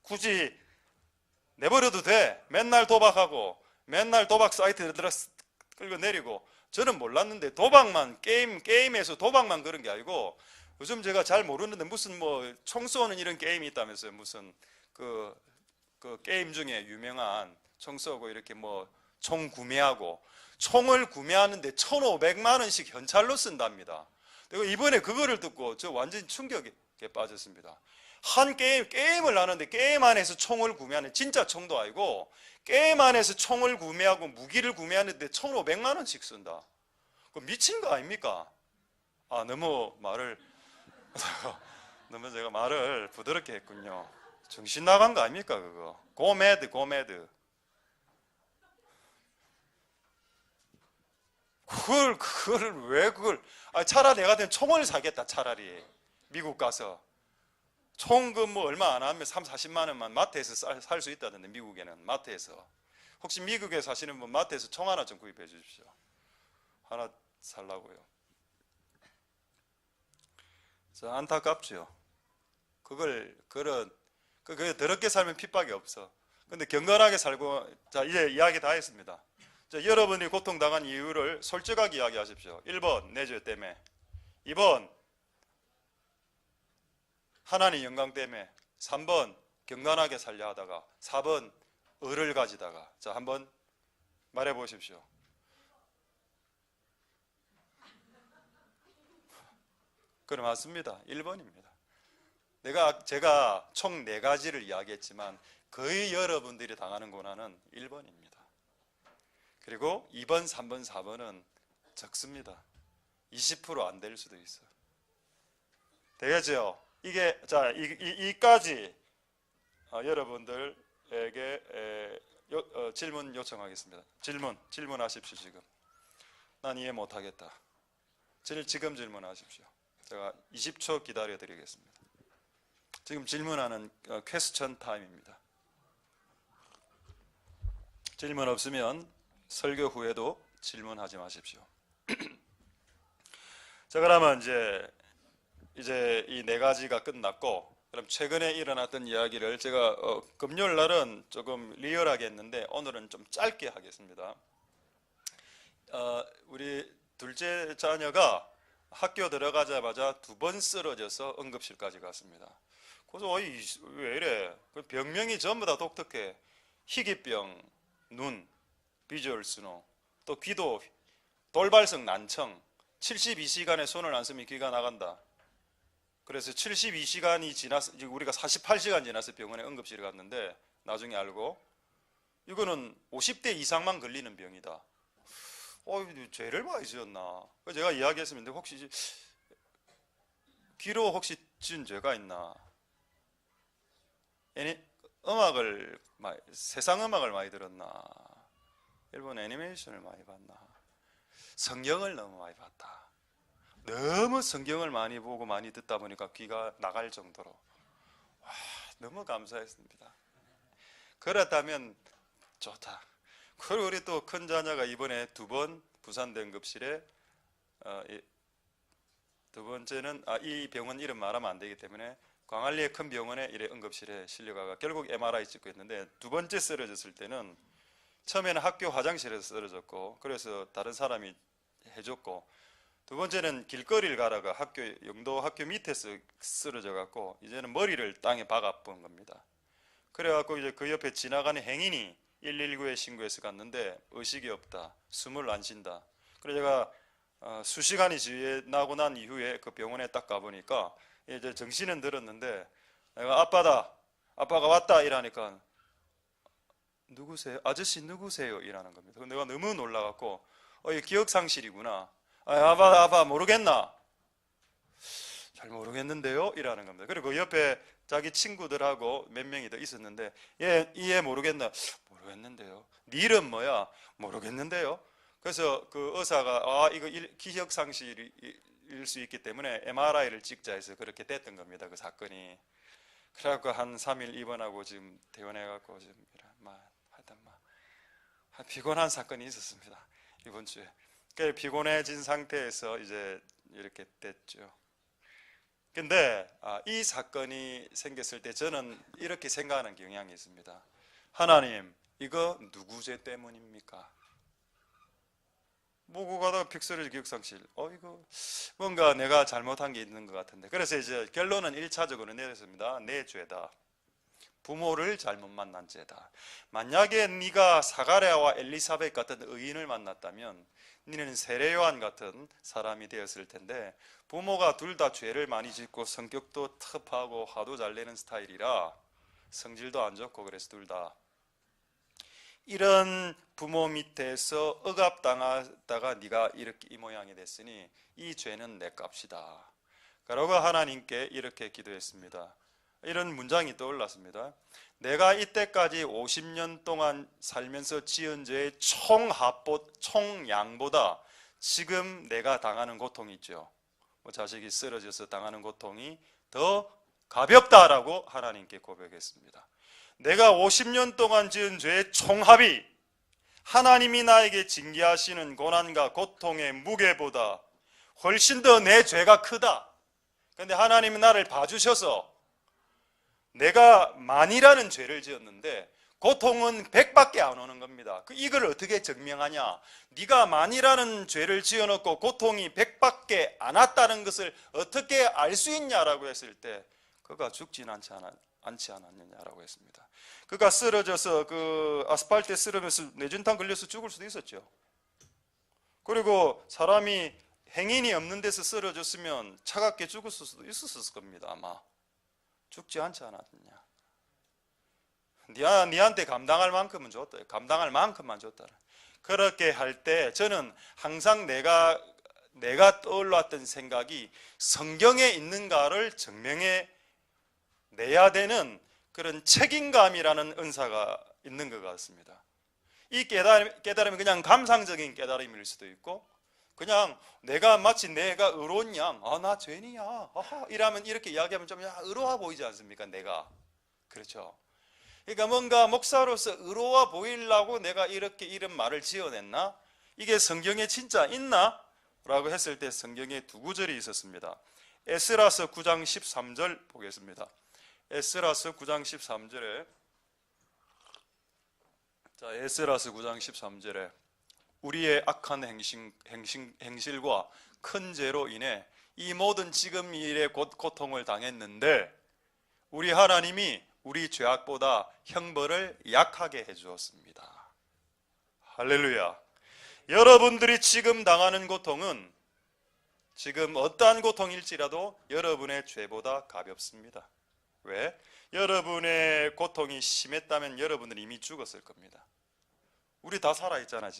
굳이 내버려도 돼. 맨날 도박하고 맨날 도박 사이트에 들어서 끌고 내리고. 저는 몰랐는데 도박만 게임에서 도박만 그런 게 아니고 요즘 제가 잘 모르는데 무슨 총 쏘는 이런 게임이 있다면서요. 무슨 그 게임 중에 유명한 총 쏘고 이렇게 총 구매하고 총을 구매하는데 1,500만 원씩 현찰로 쓴답니다. 그리고 이번에 그거를 듣고 저 완전 충격에 빠졌습니다. 한 게임을 하는데 게임 안에서 총을 구매하는 진짜 총도 아니고 게임 안에서 총을 구매하고 무기를 구매하는데 1,500만 원씩 쓴다. 그 미친 거 아닙니까? 너무 제가 말을 부드럽게 했군요. 정신 나간 거 아닙니까 그거? 고매드. 그걸 왜 차라리 내가 되면 총을 사겠다. 차라리 미국 가서 총 얼마 안 하면 30-40만 원만 마트에서 살 수 있다던데. 미국에는 마트에서. 혹시 미국에 사시는 분 마트에서 총 하나 좀 구입해 주십시오. 하나 살라고요. 자, 안타깝죠. 그게 더럽게 살면 핍박이 없어. 근데 경건하게 살고. 자, 이제 이야기 다 했습니다. 자, 여러분이 고통당한 이유를 솔직하게 이야기하십시오. 1번 내 죄 때문에, 2번 하나님 영광 때문에, 3번 경건하게 살려 하다가, 4번 의를 가지다가. 자, 한번 말해 보십시오. 그래 맞습니다. 1번입니다. 제가 총 4가지를 이야기했지만 거의 여러분들이 당하는 고난은 1번입니다. 그리고 2번, 3번, 4번은 적습니다. 20% 안 될 수도 있어요. 되겠죠? 이게 자, 이까지 여러분들에게 질문 요청하겠습니다. 질문하십시오. 지금 난 이해 못하겠다. 지금 질문하십시오. 제가 20초 기다려 드리겠습니다. 지금 질문하는 퀘스천 타임입니다. 질문 없으면 설교 후에도 질문하지 마십시오. 자, 그러면 이제 이 네 가지가 끝났고, 그럼 최근에 일어났던 이야기를 제가 금요일 날은 조금 리얼하게 했는데 오늘은 좀 짧게 하겠습니다. 우리 둘째 자녀가 학교 들어가자마자 2번 쓰러져서 응급실까지 갔습니다. 그래서 왜 이래? 그 병명이 전부 다 독특해. 희귀병, 눈, 비주얼 스노, 또 귀도 돌발성 난청, 72시간에 손을 안 쓰면 귀가 나간다. 그래서 72시간이 지나서 우리가 48시간 지나서 병원에 응급실에 갔는데 나중에 알고 이거는 50대 이상만 걸리는 병이다. 죄를 많이 지었나? 그래서 제가 이야기했습니다. 혹시 귀로 혹시 지은 죄가 있나? 세상 음악을 많이 들었나? 일본 애니메이션을 많이 봤나? 성경을 너무 많이 봤다. 너무 성경을 많이 보고 많이 듣다 보니까 귀가 나갈 정도로 너무 감사했습니다. 그렇다면 좋다. 그리고 우리 또 큰 자녀가 이번에 2번 부산 응급실에 두 번째는 이 병원 이름 말하면 안 되기 때문에 광안리의 큰 병원에 이래 응급실에 실려가가 결국 MRI 찍고 있는데, 2번째 쓰러졌을 때는 처음에는 학교 화장실에서 쓰러졌고 그래서 다른 사람이 해줬고, 2번째는 길거리를 가다가 영도 학교 밑에서 쓰러져 갖고 이제는 머리를 땅에 박아 본 겁니다. 그래갖고 이제 그 옆에 지나가는 행인이 119에 신고해서 갔는데 의식이 없다, 숨을 안 쉰다. 그래서 제가 수시간이 지나고 난 이후에 그 병원에 딱 가보니까 이제 정신은 들었는데, 내가 아빠가 왔다 이러니까 누구세요? 아저씨 누구세요? 이라는 겁니다. 내가 너무 놀라갖고 이 기억상실이구나. 아빠 모르겠나? 잘 모르겠는데요? 이라는 겁니다. 그리고 그 옆에 자기 친구들하고 몇 명이 더 있었는데 얘 모르겠나? 모르겠는데요. 네 이름 뭐야? 모르겠는데요. 그래서 그 의사가 이거 기억상실일 수 있기 때문에 MRI를 찍자 해서 그렇게 됐던 겁니다. 그 사건이. 그래갖고 한 3일 입원하고 지금 퇴원해갖고 지금 하여튼 피곤한 사건이 있었습니다. 이번 주에. 피곤해진 상태에서 이제 이렇게 됐죠. 근데 이 사건이 생겼을 때 저는 이렇게 생각하는 경향이 있습니다. 하나님, 이거 누구 죄 때문입니까? 보고 가다가 픽셀을 기억상실. 이거 뭔가 내가 잘못한 게 있는 것 같은데. 그래서 이제 결론은 1차적으로 내렸습니다. 내 죄다. 부모를 잘못 만난 죄다. 만약에 네가 사가랴와 엘리사벳 같은 의인을 만났다면 너는 세례요한 같은 사람이 되었을 텐데, 부모가 둘 다 죄를 많이 짓고 성격도 터프하고 화도 잘 내는 스타일이라 성질도 안 좋고, 그래서 둘 다 이런 부모 밑에서 억압당하다가 네가 이렇게 이 모양이 됐으니 이 죄는 내 값이다. 그러고 하나님께 이렇게 기도했습니다. 이런 문장이 떠올랐습니다. 내가 이때까지 50년 동안 살면서 지은 죄의 총양보다 지금 내가 당하는 고통이 있죠. 자식이 쓰러져서 당하는 고통이 더 가볍다라고 하나님께 고백했습니다. 내가 50년 동안 지은 죄의 총합이 하나님이 나에게 징계하시는 고난과 고통의 무게보다 훨씬 더 내 죄가 크다. 그런데 하나님이 나를 봐주셔서 내가 만이라는 죄를 지었는데 고통은 100밖에 안 오는 겁니다. 이걸 어떻게 증명하냐? 네가 만이라는 죄를 지어놓고 고통이 100밖에 안 왔다는 것을 어떻게 알 수 있냐라고 했을 때 그가 죽진 않지 않았느냐라고 했습니다. 그가 쓰러져서 그 아스팔트에 쓰러면서 뇌진탕 걸려서 죽을 수도 있었죠. 그리고 사람이 행인이 없는 데서 쓰러졌으면 차갑게 죽었을 수도 있었을 겁니다. 아마 죽지 않지 않았느냐. 니한테 감당할 만큼은 줬다. 감당할 만큼만 줬다. 그렇게 할 때 저는 항상 내가 떠올랐던 생각이 성경에 있는가를 증명해 내야 되는 그런 책임감이라는 은사가 있는 것 같습니다. 이 깨달음이 그냥 감상적인 깨달음일 수도 있고 그냥 내가 마치 내가 의로운 양, 나 죄인이야, 아하, 이러면 이렇게 이야기하면 좀 의로워 보이지 않습니까? 내가. 그렇죠. 그러니까 뭔가 목사로서 의로워 보이려고 내가 이렇게 이런 말을 지어냈나? 이게 성경에 진짜 있나? 라고 했을 때 성경에 두 구절이 있었습니다. 에스라서 9장 13절 보겠습니다. 에스라서 9장 13절에, 자, 에스라서 9장 13절에 우리의 악한 행실과 큰 죄로 인해 이 모든 지금 일의 고통을 당했는데 우리 하나님이 우리 죄악보다 형벌을 약하게 해주었습니다. 할렐루야. 여러분들이 지금 당하는 고통은 지금 어떠한 고통일지라도 여러분의 죄보다 가볍습니다. 왜? 여러분의 고통이 심했다면 여러분은 이미 죽었을 겁니다. 우리 다 살아있잖아.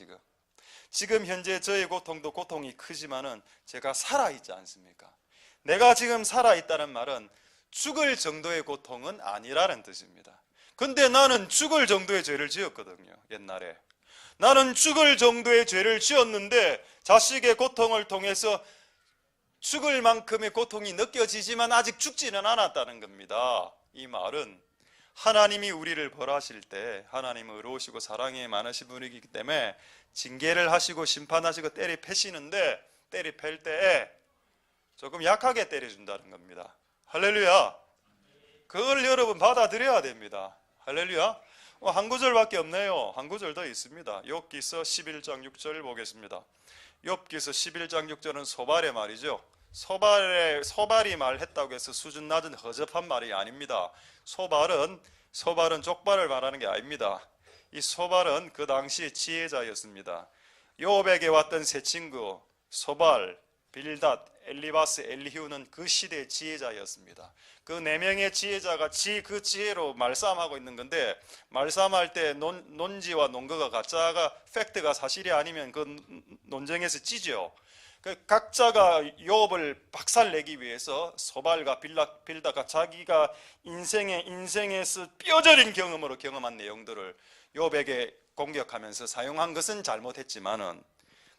지금 현재 저의 고통도 고통이 크지만은 제가 살아있지 않습니까? 내가 지금 살아있다는 말은 죽을 정도의 고통은 아니라는 뜻입니다. 근데 나는 죽을 정도의 죄를 지었거든요. 옛날에 나는 죽을 정도의 죄를 지었는데 자식의 고통을 통해서 죽을 만큼의 고통이 느껴지지만 아직 죽지는 않았다는 겁니다. 이 말은 하나님이 우리를 벌하실 때 하나님은 의로우시고 사랑이 많으신 분이기 때문에 징계를 하시고 심판하시고 때리 패시는데 때리 팰 때에 조금 약하게 때려준다는 겁니다. 할렐루야. 그걸 여러분 받아들여야 됩니다. 할렐루야. 한 구절밖에 없네요. 한 구절 더 있습니다. 욥기서 11장 6절 보겠습니다. 욥기서 11장 6절은 소발의 말이죠. 소발이 말했다고 해서 수준 낮은 허접한 말이 아닙니다. 소발은 족발을 말하는 게 아닙니다. 이 소발은 그 당시 지혜자였습니다. 욥에게 왔던 세 친구 소발, 빌닷, 엘리바스, 엘리후는 그 시대의 지혜자였습니다. 그 네 명의 지혜자가 그 지혜로 말싸움하고 있는 건데 말싸움할 때 논지와 논거가 가짜가 팩트가 사실이 아니면 그 논쟁에서 찌죠. 각자가 욥을 박살내기 위해서 소발과 빌닷과 자기가 인생에서 뼈저린 경험으로 경험한 내용들을 욥에게 공격하면서 사용한 것은 잘못했지만은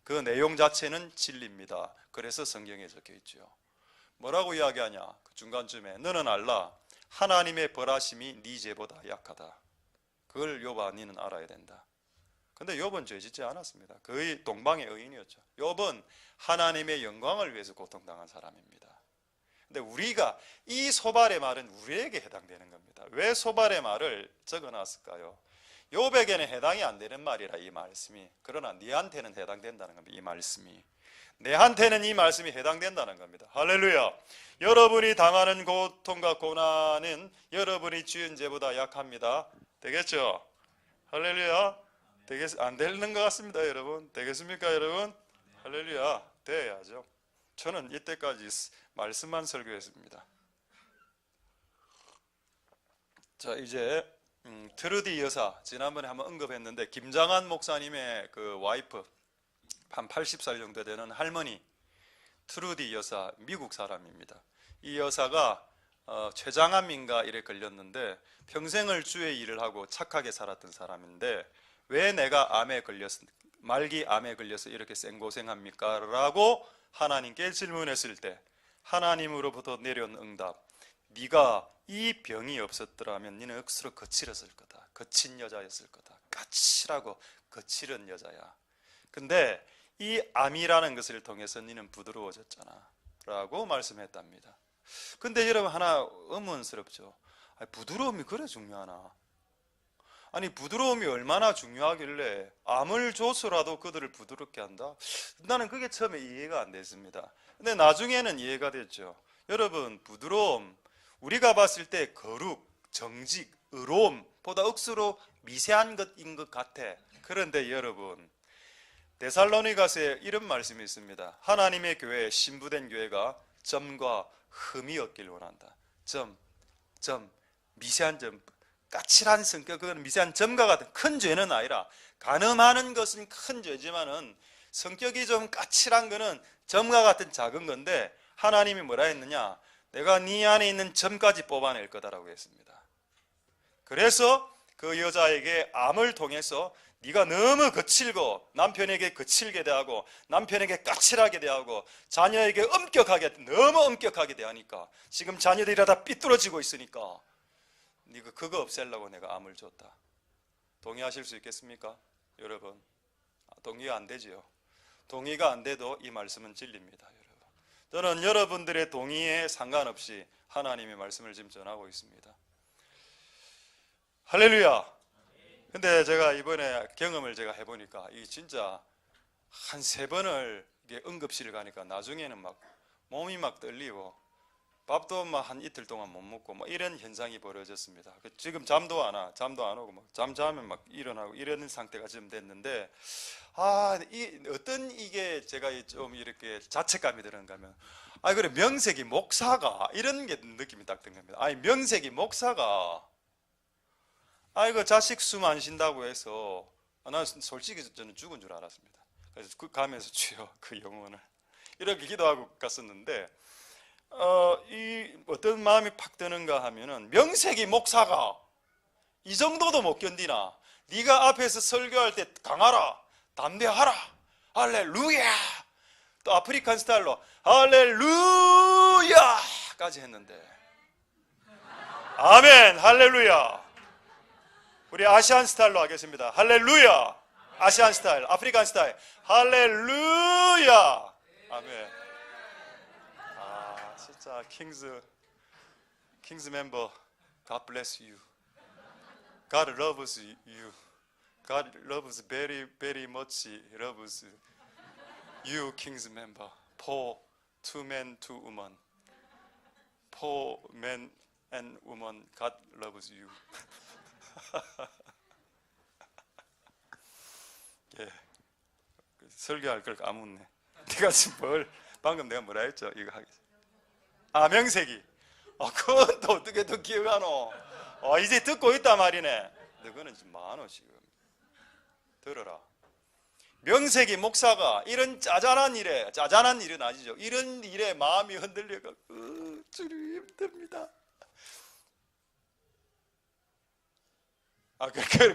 그 내용 자체는 진리입니다. 그래서 성경에 적혀 있죠. 뭐라고 이야기하냐? 그 중간쯤에 너는 알라 하나님의 벌하심이 네 죄보다 약하다. 그걸 욥아 너는 알아야 된다. 근데 욥은 죄 짓지 않았습니다. 거의 동방의 의인이었죠. 욥은 하나님의 영광을 위해서 고통당한 사람입니다. 근데 우리가 이 소발의 말은 우리에게 해당되는 겁니다. 왜 소발의 말을 적어놨을까요? 욥에게는 해당이 안 되는 말이라 이 말씀이. 그러나 네한테는 해당된다는 겁니다. 이 말씀이. 내한테는 이 말씀이 해당된다는 겁니다. 할렐루야. 여러분이 당하는 고통과 고난은 여러분이 지은 죄보다 약합니다. 되겠죠? 할렐루야. 안 되는 것 같습니다. 여러분 되겠습니까? 여러분 할렐루야. 돼야죠. 저는 이때까지 말씀만 설교했습니다. 자, 이제 트루디 여사 지난번에 한번 언급했는데 김장한 목사님의 그 와이프 한 80살 정도 되는 할머니 트루디 여사 미국 사람입니다. 이 여사가 췌장암인가 이래 걸렸는데 평생을 주의 일을 하고 착하게 살았던 사람인데 왜 내가 말기 암에 걸려서 이렇게 생고생합니까? 라고 하나님께 질문했을 때 하나님으로부터 내려온 응답, 네가 이 병이 없었더라면 너는 억수로 거칠었을 거다. 거친 여자였을 거다. 까칠하고 거칠은 여자야. 근데 이 암이라는 것을 통해서 너는 부드러워졌잖아 라고 말씀했답니다. 근데 여러분 하나 의문스럽죠. 부드러움이 그래 중요하나? 아니 부드러움이 얼마나 중요하길래 암을 줘서라도 그들을 부드럽게 한다? 나는 그게 처음에 이해가 안 됐습니다. 근데 나중에는 이해가 됐죠. 여러분 부드러움 우리가 봤을 때 거룩, 정직, 의로움보다 억수로 미세한 것인 것 같아. 그런데 여러분 데살로니가서에 이런 말씀이 있습니다. 하나님의 교회, 신부된 교회가 점과 흠이 없길 원한다. 점, 미세한 점, 까칠한 성격, 그건 미세한 점과 같은 큰 죄는 아니라 간음하는 것은 큰 죄지만은 성격이 좀 까칠한 거는 점과 같은 작은 건데 하나님이 뭐라 했느냐? 내가 네 안에 있는 점까지 뽑아낼 거다라고 했습니다. 그래서 그 여자에게 암을 통해서 네가 너무 거칠고 남편에게 거칠게 대하고 남편에게 까칠하게 대하고 자녀에게 너무 엄격하게 대하니까 지금 자녀들이 다 삐뚤어지고 있으니까 네가 그거 없애려고 내가 암을 줬다. 동의하실 수 있겠습니까? 여러분, 동의가 안 되지요. 동의가 안 돼도 이 말씀은 진리입니다. 여러분, 저는 여러분들의 동의에 상관없이 하나님의 말씀을 지금 전하고 있습니다. 할렐루야. 근데 제가 이번에 경험을 제가 해보니까 이 진짜 한 3번을 응급실을 가니까 나중에는 막 몸이 막 떨리고 밥도 막 한 이틀 동안 못 먹고 뭐 이런 현상이 벌어졌습니다. 지금 잠도 안 오고 막 잠자면 막 일어나고 이런 상태가 지금 됐는데 어떤 이게 제가 좀 이렇게 자책감이 드는가 하면 그래 명색이 목사가 이런 게 느낌이 딱 든 겁니다. 명색이 목사가 그 자식 숨 안 쉰다고 해서 난 솔직히 저는 죽은 줄 알았습니다. 그래서 가면서 주여 그 영혼을 이렇게 기도하고 갔었는데 이 어떤 마음이 팍 드는가 하면은 명색이 목사가 이 정도도 못 견디나 네가 앞에서 설교할 때 강하라 담대하라 할렐루야 또 아프리칸 스타일로 할렐루야까지 했는데 아멘 할렐루야. 우리 아시안 스타일로 하겠습니다. 할렐루야. 아시안 스타일, 아프리칸 스타일. 할렐루야. 아멘. 진짜 킹스 멤버. God bless you. God loves you. God loves very very much. Loves you, King's member. For 2 men, 2 women. For men and women, God loves you. 예, 설교할 걸 까먹네. 네가 지금 방금 내가 뭐라 했죠? 이거 하겠습니다. 명색이. 그건 또 어떻게 또 기억하노? 이제 듣고 있단 말이네. 너거는 좀 많어 지금. 들어라. 명색이 목사가 이런 짜잔한 일은 아니죠. 이런 일에 마음이 흔들려가 주님 힘듭니다.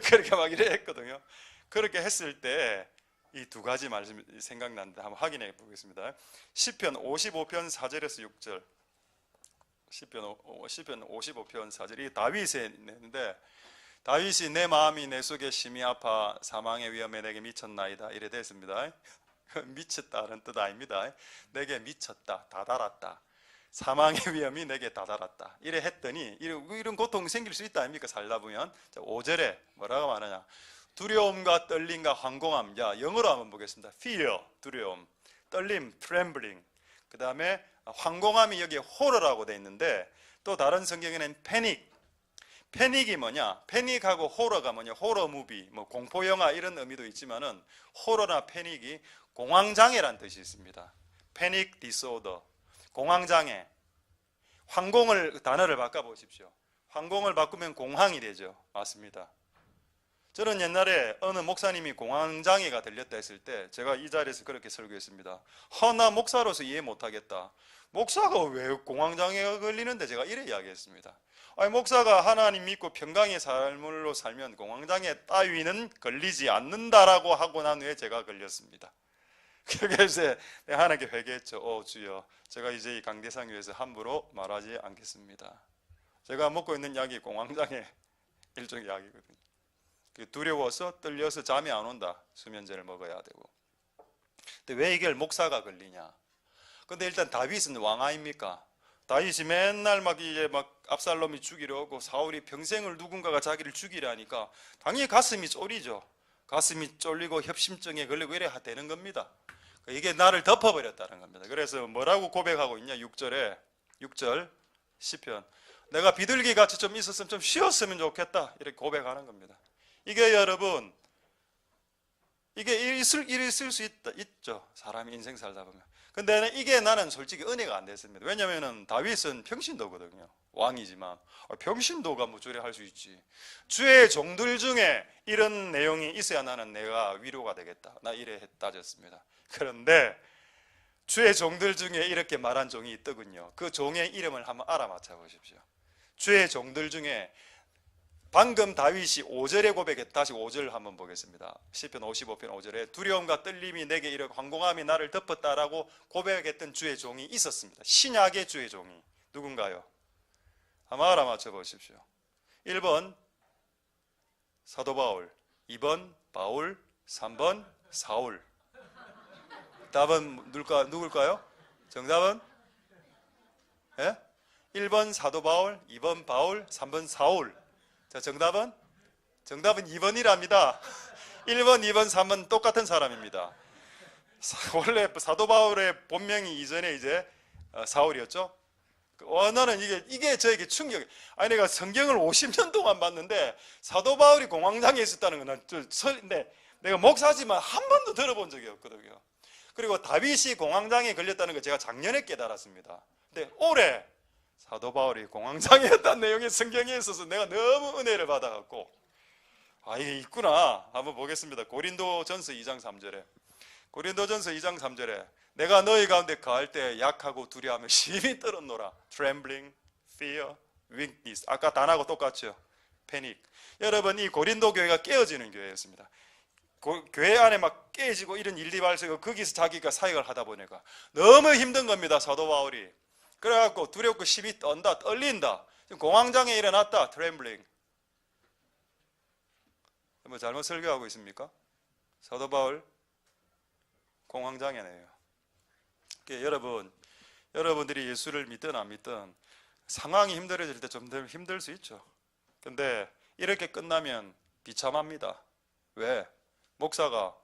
그렇게 막 이래 했거든요. 그렇게 했을 때 이 2가지 말씀이 생각나는데 한번 확인해 보겠습니다. 시편 55편 4절에서 6절. 시편 55편 4절이 다윗의 내는데 다윗이 내 마음이 내 속에 심히 아파 사망의 위험에 내게 미쳤나이다 이래 됐습니다. 미쳤다는 뜻 아닙니다. 내게 미쳤다 다다랐다. 사망의 위험이 내게 다다랐다 이래 했더니 이런 고통이 생길 수 있다 아닙니까? 살다 보면. 5절에 뭐라고 말하냐, 두려움과 떨림과 황공함. 영어로 한번 보겠습니다. fear, 두려움, 떨림, trembling. 그 다음에 황공함이 여기에 horror라고 돼 있는데 또 다른 성경에는 패닉이 뭐냐, 패닉하고 호러가 뭐냐, 호러 무비, 뭐 공포 영화 이런 의미도 있지만은 호러나 패닉이 공황장애란 뜻이 있습니다. 패닉 디소더, 공황장애. 황공을 단어를 바꿔 보십시오. 황공을 바꾸면 공황이 되죠. 맞습니다. 저는 옛날에 어느 목사님이 공황장애가 들렸다 했을 때 제가 이 자리에서 그렇게 설교했습니다. 나 목사로서 이해 못하겠다. 목사가 왜 공황장애가 걸리는데? 제가 이래 이야기했습니다. 목사가 하나님 믿고 평강의 삶으로 살면 공황장애 따위는 걸리지 않는다라고 하고 난 후에 제가 걸렸습니다. 그래서 내가 하나님께 회개했죠. 주여, 제가 이제 이 강대상 위에서 함부로 말하지 않겠습니다. 제가 먹고 있는 약이 공황장애 일종의 약이거든요. 두려워서 떨려서 잠이 안 온다. 수면제를 먹어야 되고. 근데 왜 이걸 목사가 걸리냐? 근데 일단 다윗은 왕 아닙니까? 다윗이 맨날 막 압살롬이 죽이려 오고 사울이 평생을 누군가가 자기를 죽이려 하니까 당연히 가슴이 쫄리죠. 가슴이 쫄리고 협심증에 걸리고 이래 되는 겁니다. 이게 나를 덮어버렸다는 겁니다. 그래서 뭐라고 고백하고 있냐? 6절 시편. 내가 비둘기 같이 좀 있었으면 좀 쉬었으면 좋겠다. 이렇게 고백하는 겁니다. 이게 여러분, 이게 있을 수 있죠. 사람이 인생 살다 보면. 근데 이게 나는 솔직히 은혜가 안 됐습니다. 왜냐하면 다윗은 평신도거든요. 왕이지만 평신도가 뭐 저래 할 수 있지. 주의 종들 중에 이런 내용이 있어야 나는 내가 위로가 되겠다. 나 이래 따졌습니다. 그런데 주의 종들 중에 이렇게 말한 종이 있더군요. 그 종의 이름을 한번 알아맞혀 보십시오. 주의 종들 중에 방금 다윗이 5절에 고백했, 다시 5절 한번 보겠습니다. 시편 55편 5절에 두려움과 떨림이 내게 이르고 황공함이 나를 덮었다라고 고백했던 주의 종이 있었습니다. 신약의 주의 종이 누군가요? 한번 알아맞혀 보십시오. 1번 사도 바울, 2번 바울, 3번 사울. 답은 누굴까요? 정답은? 예? 1번 사도 바울, 2번 바울, 3번 사울. 자, 정답은 2번이랍니다. 1번, 2번, 3번 똑같은 사람입니다. 원래 사도 바울의 본명이 이전에 이제 사울이었죠. 언어는 이게 저에게 충격이. 아니 내가 성경을 50년 동안 봤는데 사도 바울이 공황장애 있었다는 건 근데 내가 목사지만 한 번도 들어본 적이 없거든요. 그리고 다윗이 공황장애에 걸렸다는 걸 제가 작년에 깨달았습니다. 근데 올해 사도 바울이 공황장애였다는 내용이 성경에 있어서 내가 너무 은혜를 받아갖고 이게 있구나 한번 보겠습니다. 고린도전서 2장 3절에 고린도전서 2장 3절에 내가 너희 가운데 거할 때 약하고 두려워하며 심히 떨었노라. Trembling, fear, weakness. 아까 단하고 똑같죠. 패닉. 여러분 이 고린도 교회가 깨어지는 교회였습니다. 교회 안에 막 깨지고 이런 일이 발생하고 거기서 자기가 사역을 하다 보니까 너무 힘든 겁니다. 사도 바울이. 그래갖고 두렵고 심히 떤다, 떨린다. 지금 공황장애 일어났다. Trembling. 뭐 잘못 설교하고 있습니까? 사도 바울 공황장애네요. 여러분들이 예수를 믿든 안 믿든 상황이 힘들어질 때 좀 힘들 수 있죠. 근데 이렇게 끝나면 비참합니다. 왜? 목사가,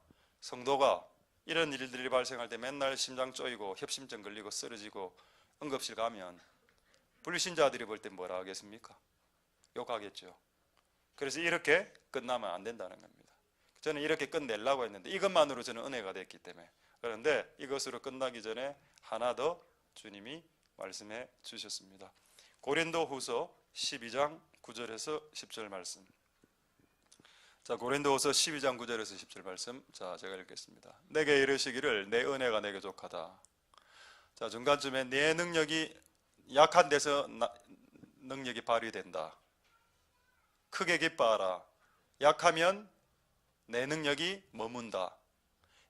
성도가 이런 일들이 발생할 때 맨날 심장 쪼이고 협심증 걸리고 쓰러지고 응급실 가면 불신자들이 볼 때 뭐라 하겠습니까? 욕하겠죠. 그래서 이렇게 끝나면 안 된다는 겁니다. 저는 이렇게 끝내려고 했는데 이것만으로 저는 은혜가 됐기 때문에. 그런데 이것으로 끝나기 전에 하나 더 주님이 말씀해 주셨습니다. 고린도후서 12장 9절에서 10절 말씀. 자, 고린도후서 12장 9절에서 10절 말씀. 자, 제가 읽겠습니다. 내게 이르시기를 내 은혜가 내게 족하다. 자, 중간쯤에 내 능력이 약한 데서 능력이 발휘된다. 크게 기뻐하라. 약하면 내 능력이 머문다.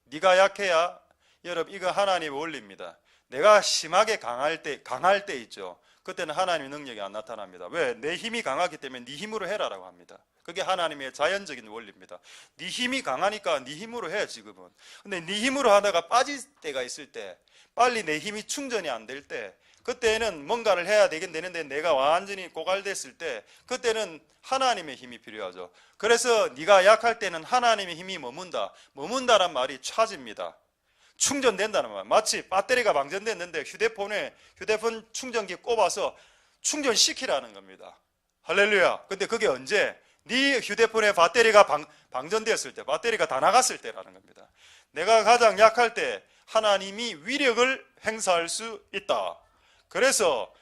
네가 약해야, 여러분 이거 하나님의 원리입니다. 내가 심하게 강할 때 있죠. 그때는 하나님의 능력이 안 나타납니다. 왜? 내 힘이 강하기 때문에 네 힘으로 해라라고 합니다. 그게 하나님의 자연적인 원리입니다. 네 힘이 강하니까 네 힘으로 해 지금은. 근데 네 힘으로 하다가 빠질 때가 있을 때, 빨리 내 힘이 충전이 안 될 때, 그때는 뭔가를 해야 되긴 되는데 내가 완전히 고갈됐을 때, 그때는 하나님의 힘이 필요하죠. 그래서 네가 약할 때는 하나님의 힘이 머문다란 말이 차지입니다. 충전된다는 말. 마치 배터리가 방전됐는데 휴대폰 충전기 꼽아서 충전시키라는 겁니다. 할렐루야. 근데 그게 언제? 네 휴대폰의 배터리가 방전되었을 때, 배터리가 다 나갔을 때라는 겁니다. 내가 가장 약할 때 하나님이 위력을 행사할 수 있다. 그래서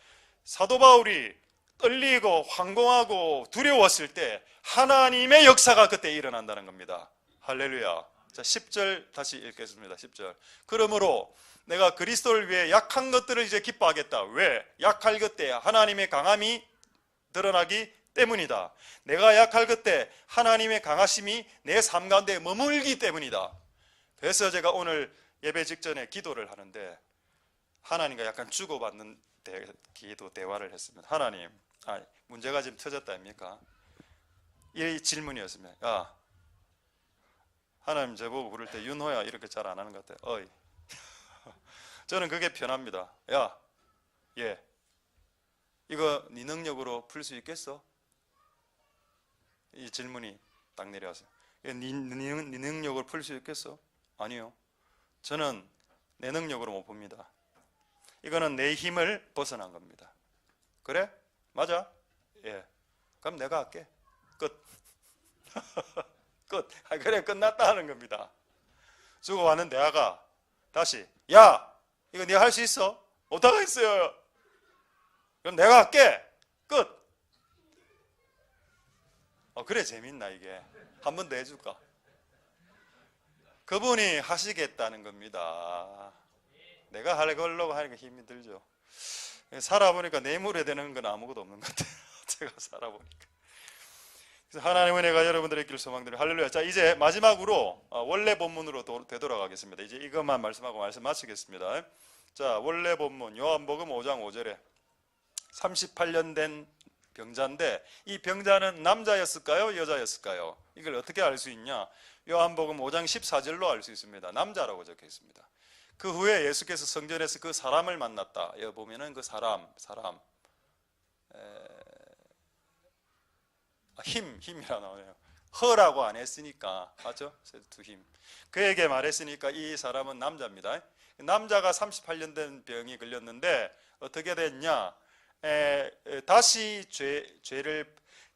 사도 바울이 떨리고 황공하고 두려웠을 때 하나님의 역사가 그때 일어난다는 겁니다. 할렐루야. 자, 10절 다시 읽겠습니다. 10절. 그러므로 내가 그리스도를 위해 약한 것들을 이제 기뻐하겠다. 왜? 약할 그때 하나님의 강함이 드러나기 때문이다. 내가 약할 그때 하나님의 강하심이 내 삶 가운데 머물기 때문이다. 그래서 제가 오늘 예배 직전에 기도를 하는데 하나님과 약간 주고받는 기도 대화를 했습니다. 하나님, 문제가 지금 터졌다 아닙니까? 이 질문이었습니다. 야, 하나님 제보고 부를 때 윤호야 이렇게 잘 안 하는 것 같아요. 어이. 저는 그게 편합니다. 야, 예, 이거 네 능력으로 풀 수 있겠어? 이 질문이 딱 내려왔어요. 네 능력으로 풀 수 있겠어? 아니요. 저는 내 능력으로 못 풉니다. 이거는 내 힘을 벗어난 겁니다. 그래? 맞아? 예. 그럼 내가 할게. 끝. 끝. 그래, 끝났다 하는 겁니다. 주고 왔는 대화가 다시, 야, 이거 네가 할 수 있어? 못하겠어요. 그럼 내가 할게. 끝. 그래, 재밌나 이게. 한 번 더 해줄까? 그분이 하시겠다는 겁니다. 내가 하려고 하니까 힘이 들죠. 살아보니까 내물에 되는 건 아무것도 없는 것 같아요. 제가 살아보니까. 그래서 하나님의 은혜가 여러분들의 길 소망대로 할렐루야. 자, 이제 마지막으로 원래 본문으로 되돌아가겠습니다. 이제 이것만 말씀하고 말씀 마치겠습니다. 자, 원래 본문 요한복음 5장 5절에 38년 된 병자인데 이 병자는 남자였을까요? 여자였을까요? 이걸 어떻게 알 수 있냐? 요한복음 5장 14절로 알 수 있습니다. 남자라고 적혀 있습니다. 그 후에 예수께서 성전에서 그 사람을 만났다. 여기 보면은 그 사람 힘이라 나오네요. 허라고 안 했으니까 맞죠? to him. 그에게 말했으니까 이 사람은 남자입니다. 남자가 38년 된 병이 걸렸는데 어떻게 됐냐?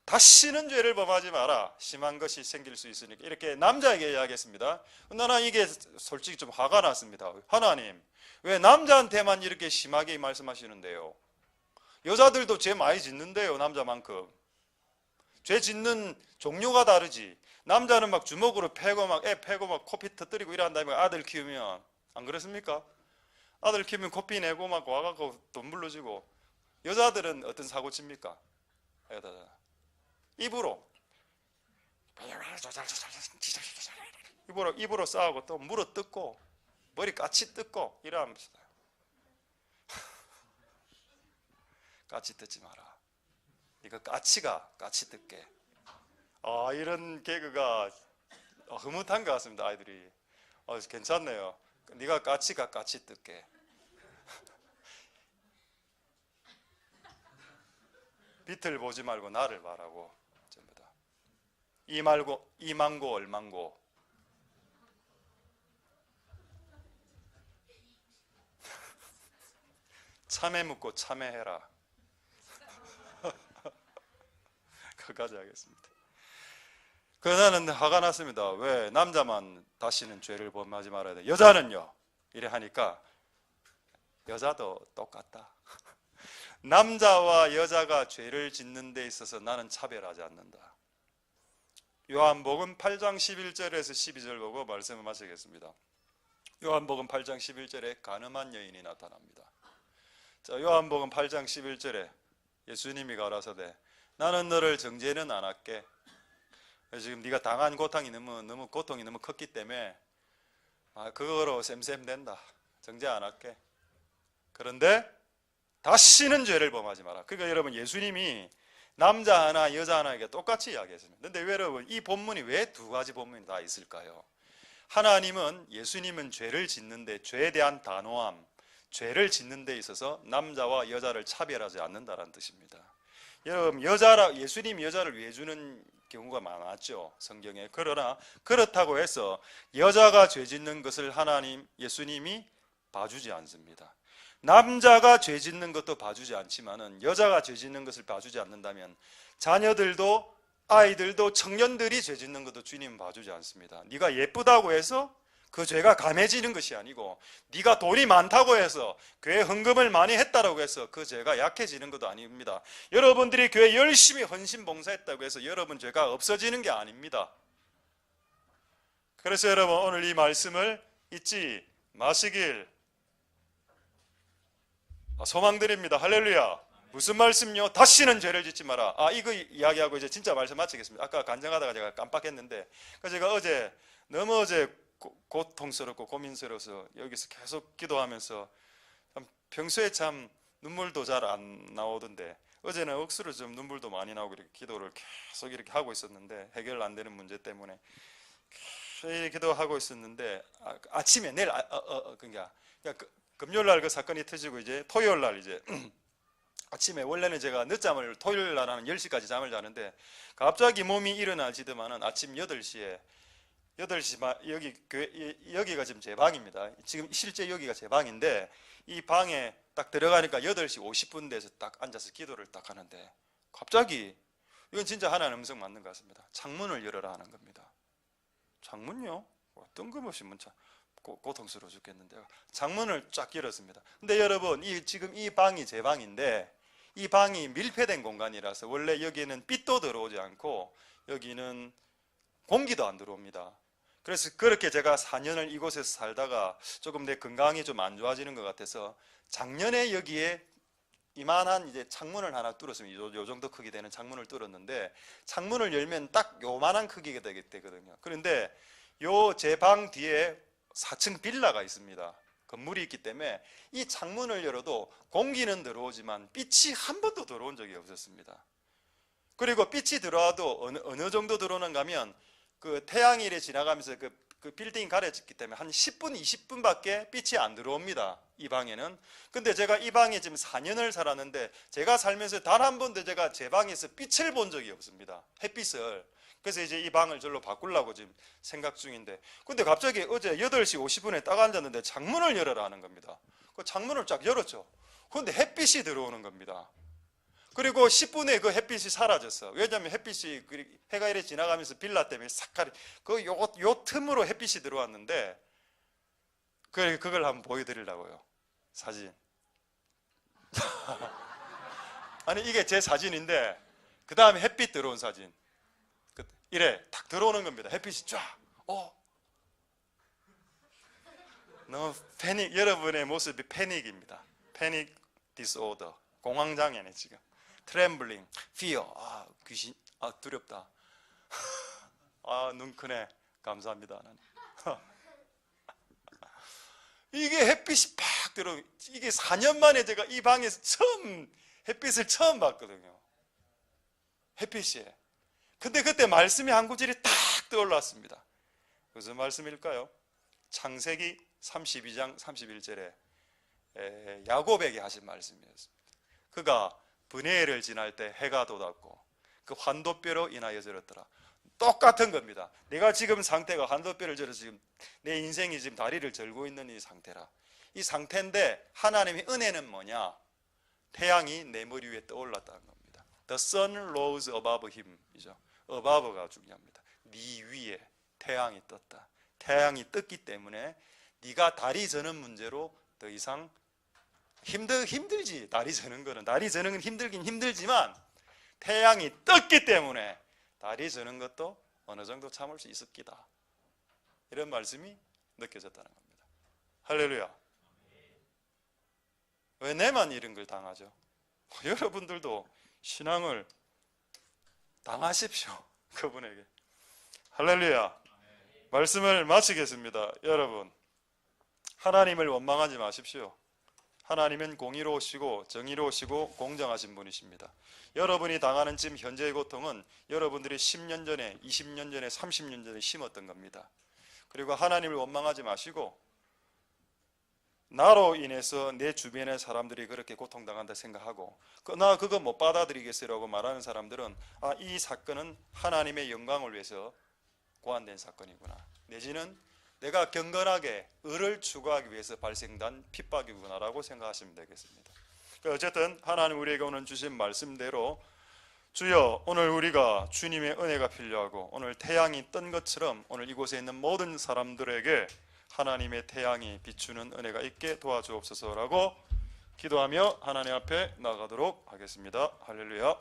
다시는 죄를 범하지 마라. 심한 것이 생길 수 있으니까 이렇게 남자에게 이야기했습니다. 나는 이게 솔직히 좀 화가 났습니다. 하나님, 왜 남자한테만 이렇게 심하게 말씀하시는데요? 여자들도 죄 많이 짓는데요, 남자만큼. 죄 짓는 종류가 다르지. 남자는 막 주먹으로 패고 막 애 패고 막 코피 터뜨리고 이런 다음에 아들 키우면 안 그렇습니까? 아들 키우면 코피 내고 막 와갖고 돈 물러주고. 여자들은 어떤 사고 칩니까? 입으로 싸우고 또 물어 뜯고 머리 까치 뜯고 이러면서 까치 뜯지 마라. 이거 까치 뜯게. 이런 개그가 흐뭇한 것 같습니다. 아이들이 괜찮네요. 네가 까치 뜯게. 빛을 보지 말고 나를 바라고. 전부 다. 이만고 얼만고. 참회 묻고 참회해라. 그까지 하겠습니다. 그래서 나는 화가 났습니다. 왜 남자만 다시는 죄를 범하지 말아야 돼? 여자는요? 이래 하니까 여자도 똑같다. 남자와 여자가 죄를 짓는 데 있어서 나는 차별하지 않는다. 요한복음 8장 11절에서 12절 보고 말씀을 마치겠습니다. 요한복음 8장 11절에 간음한 여인이 나타납니다. 자, 요한복음 8장 11절에 예수님이 가라사대 나는 너를 정죄는 안 할게. 지금 네가 당한 고통이 너무 컸기 때문에 그거로 쌤쌤된다. 정죄 안 할게. 그런데 다시는 죄를 범하지 마라. 그러니까 여러분 예수님이 남자 하나 여자 하나에게 똑같이 이야기했습니다. 그런데 여러분 이 본문이 왜 두 가지 본문이 다 있을까요? 예수님은 죄를 짓는데 죄에 대한 단호함, 죄를 짓는 데 있어서 남자와 여자를 차별하지 않는다는 뜻입니다. 여러분 예수님이 여자를 위해 주는 경우가 많았죠, 성경에. 그러나 그렇다고 해서 여자가 죄 짓는 것을 예수님이 봐주지 않습니다. 남자가 죄 짓는 것도 봐주지 않지만은 여자가 죄 짓는 것을 봐주지 않는다면 자녀들도 아이들도 청년들이 죄 짓는 것도 주님은 봐주지 않습니다. 네가 예쁘다고 해서 그 죄가 감해지는 것이 아니고 네가 돈이 많다고 해서 교회 헌금을 많이 했다고 해서 그 죄가 약해지는 것도 아닙니다. 여러분들이 교회 열심히 헌신 봉사했다고 해서 여러분 죄가 없어지는 게 아닙니다. 그래서 여러분 오늘 이 말씀을 잊지 마시길 소망드립니다. 할렐루야. 무슨 말씀요? 다시는 죄를 짓지 마라. 이거 이야기하고 이제 진짜 말씀 마치겠습니다. 아까 간증하다가 제가 깜빡했는데 제가 너무 고통스럽고 고민스러워서 여기서 계속 기도하면서 평소에 참 눈물도 잘 안 나오던데 어제는 억수로 좀 눈물도 많이 나오고 이렇게 기도를 계속 이렇게 하고 있었는데 해결 안 되는 문제 때문에 계속 기도하고 있었는데 아침에 내일 그러니까 금요일 날 그 사건이 터지고 이제 토요일 날 이제 아침에 원래는 제가 늦잠을 토요일 날 하는 10시까지 잠을 자는데 갑자기 몸이 일어나지더만은 아침 8시에 여기가 지금 제 방입니다. 지금 실제 여기가 제 방인데 이 방에 딱 들어가니까 8시 50분 돼서 딱 앉아서 기도를 딱 하는데 갑자기 이건 진짜 하나님 음성 맞는 것 같습니다. 창문을 열어라 하는 겁니다. 창문요? 뜬금없이 문자 고통스러워 죽겠는데 창문을 쫙 열었습니다. 근데 여러분 지금 이 방이 제 방인데 이 방이 밀폐된 공간이라서 원래 여기는 빛도 들어오지 않고 여기는 공기도 안 들어옵니다. 그래서 그렇게 제가 4년을 이곳에서 살다가 조금 내 건강이 좀 안 좋아지는 것 같아서 작년에 여기에 이만한 이제 창문을 하나 뚫었습니다. 요 정도 크기 되는 창문을 뚫었는데 창문을 열면 딱 요만한 크기가 되거든요. 그런데 요 제 방 뒤에 4층 빌라가 있습니다. 건물이 있기 때문에 이 창문을 열어도 공기는 들어오지만 빛이 한 번도 들어온 적이 없었습니다. 그리고 빛이 들어와도 어느 정도 들어오는가 하면 그 태양이 이렇게 지나가면서 그 빌딩이 가려졌기 때문에 한 10분, 20분밖에 빛이 안 들어옵니다. 이 방에는. 근데 제가 이 방에 지금 4년을 살았는데 제가 살면서 단 한 번도 제가 제 방에서 빛을 본 적이 없습니다. 햇빛을. 그래서 이제 이 방을 절로 바꾸려고 지금 생각 중인데, 근데 갑자기 어제 8시 50분에 딱 앉았는데 창문을 열어라 하는 겁니다. 그 창문을 쫙 열었죠. 그런데 햇빛이 들어오는 겁니다. 그리고 10분에 그 햇빛이 사라졌어. 왜냐하면 햇빛이 해가 이래 지나가면서 빌라 때문에 삭 요 틈으로 햇빛이 들어왔는데, 그걸 한번 보여드리려고요. 사진. 아니 이게 제 사진인데 그 다음에 햇빛 들어온 사진. 이래 탁 들어오는 겁니다. 햇빛이 쫙. 너무 패닉. 여러분의 모습이 패닉입니다. 패닉 디스오더. 공황장애네 지금. 트렘블링, fear. 귀신. 두렵다. 눈 크네. 감사합니다. 이게 햇빛이 팍 들어. 이게 4년 만에 제가 이 방에서 햇빛을 처음 봤거든요. 햇빛이. 근데 그때 말씀이 한 구절이 딱 떠올랐습니다. 무슨 말씀일까요? 창세기 32장 31절에 야곱에게 하신 말씀이었습니다. 그가 브네엘을 지날 때 해가 돋았고 그 환도뼈로 인하여 저렸더라. 똑같은 겁니다. 내가 지금 상태가 환도뼈를 절어서 지금 내 인생이 지금 다리를 절고 있는 이 상태라. 이 상태인데 하나님의 은혜는 뭐냐? 태양이 내 머리 위에 떠올랐다는 겁니다. The sun rose above him 이죠. above가 중요합니다. 네 위에 태양이 떴다. 태양이 떴기 때문에 네가 다리 저는 문제로 더 이상 힘들지. 다리 저는 건 힘들긴 힘들지만 태양이 떴기 때문에 다리 저는 것도 어느 정도 참을 수 있을 기다. 이런 말씀이 느껴졌다는 겁니다. 할렐루야. 왜 내만 이런 걸 당하죠? 여러분들도 신앙을 당하십시오. 그분에게. 할렐루야. 말씀을 마치겠습니다. 여러분, 하나님을 원망하지 마십시오. 하나님은 공의로우시고 정의로우시고 공정하신 분이십니다. 여러분이 당하는 지금 현재의 고통은 여러분들이 10년 전에, 20년 전에, 30년 전에 심었던 겁니다. 그리고 하나님을 원망하지 마시고 나로 인해서 내 주변의 사람들이 그렇게 고통당한다 생각하고 나 그거 못 받아들이겠어라고 말하는 사람들은 이 사건은 하나님의 영광을 위해서 고안된 사건이구나, 내지는 내가 경건하게 의를 추구하기 위해서 발생된 핍박이구나라고 생각하시면 되겠습니다. 어쨌든 하나님 우리에게 오늘 주신 말씀대로 주여, 오늘 우리가 주님의 은혜가 필요하고 오늘 태양이 뜬 것처럼 오늘 이곳에 있는 모든 사람들에게 하나님의 태양이 비추는 은혜가 있게 도와주옵소서라고 기도하며 하나님 앞에 나가도록 하겠습니다. 할렐루야.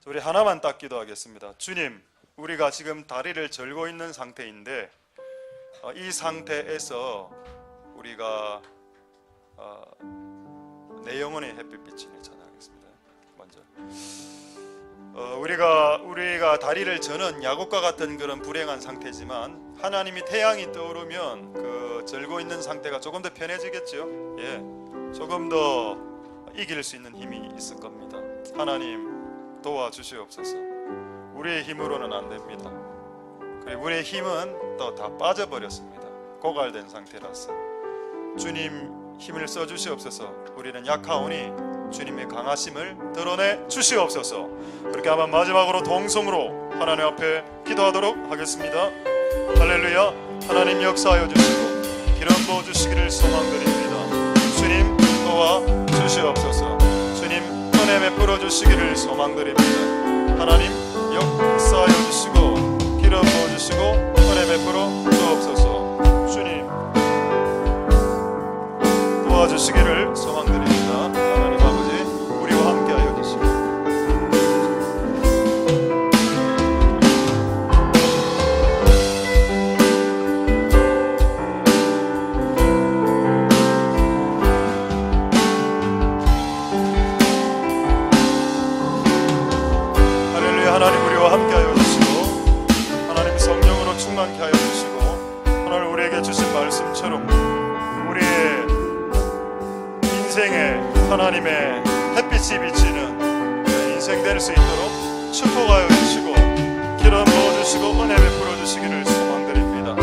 우리 하나만 딱 기도하겠습니다. 주님, 우리가 지금 다리를 절고 있는 상태인데 이 상태에서 우리가 내 영혼의 햇빛 비치는 전하겠습니다. 먼저 우리가 다리를 저는 야곱과 같은 그런 불행한 상태지만 하나님이 태양이 떠오르면 그 절고 있는 상태가 조금 더 편해지겠죠. 예, 조금 더 이길 수 있는 힘이 있을 겁니다. 하나님 도와주시옵소서. 우리의 힘으로는 안 됩니다. 그리고 우리의 힘은 또 다 빠져버렸습니다. 고갈된 상태라서 주님 힘을 써주시옵소서. 우리는 약하오니 주님의 강하심을 드러내 주시옵소서. 그렇게 한번 마지막으로 동성으로 하나님 앞에 기도하도록 하겠습니다. 할렐루야. 하나님 역사하여 주시고 기름 부어 주시기를 소망드립니다. 주님 도와 주시옵소서. 주님 은혜 베풀어 주시기를 소망드립니다. 하나님 역사하여 주시고 기름 부어 주시고 은혜 베풀어 주옵소서. 주님 도와주시기를 소망드립니다. 하나님 아버지, 우리와 함께하여 주시고 인생에 하나님의 햇빛이 비치는 인생 될 수 있도록 축복하여 주시고 기름 부어주시고 은혜 베풀어 주시기를 소망드립니다.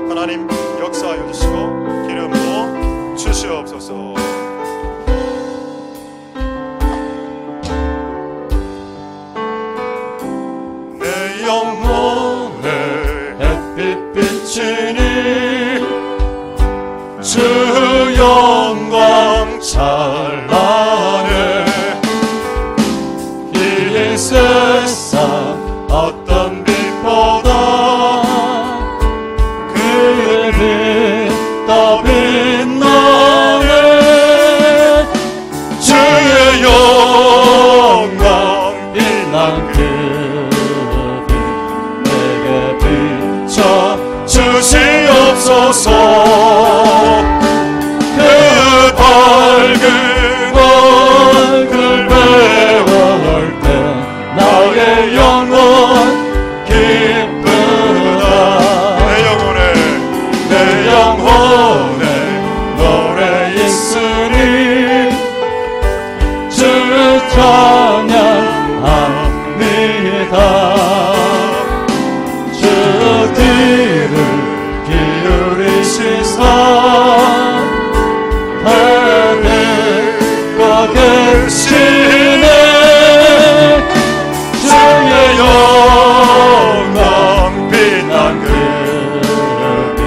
하나님 역사하여 주시고 기름 부어 주시옵소서. 내 영혼에 햇빛 비치니 주 영광 찬란해. 이 세상 어떤 빛보다 그 빛 더 빛나네. 주의 영광 빛난 그 빛 내게 비춰 주시옵소서. 그 밝은 얼굴 배워올 때 나의 영혼 기쁘다. 내 영혼에 노래 있으니 주 찬양합니다. 주 귀를 기울이시사 하늘과 계시네. 주의 영광 빛난 그 빛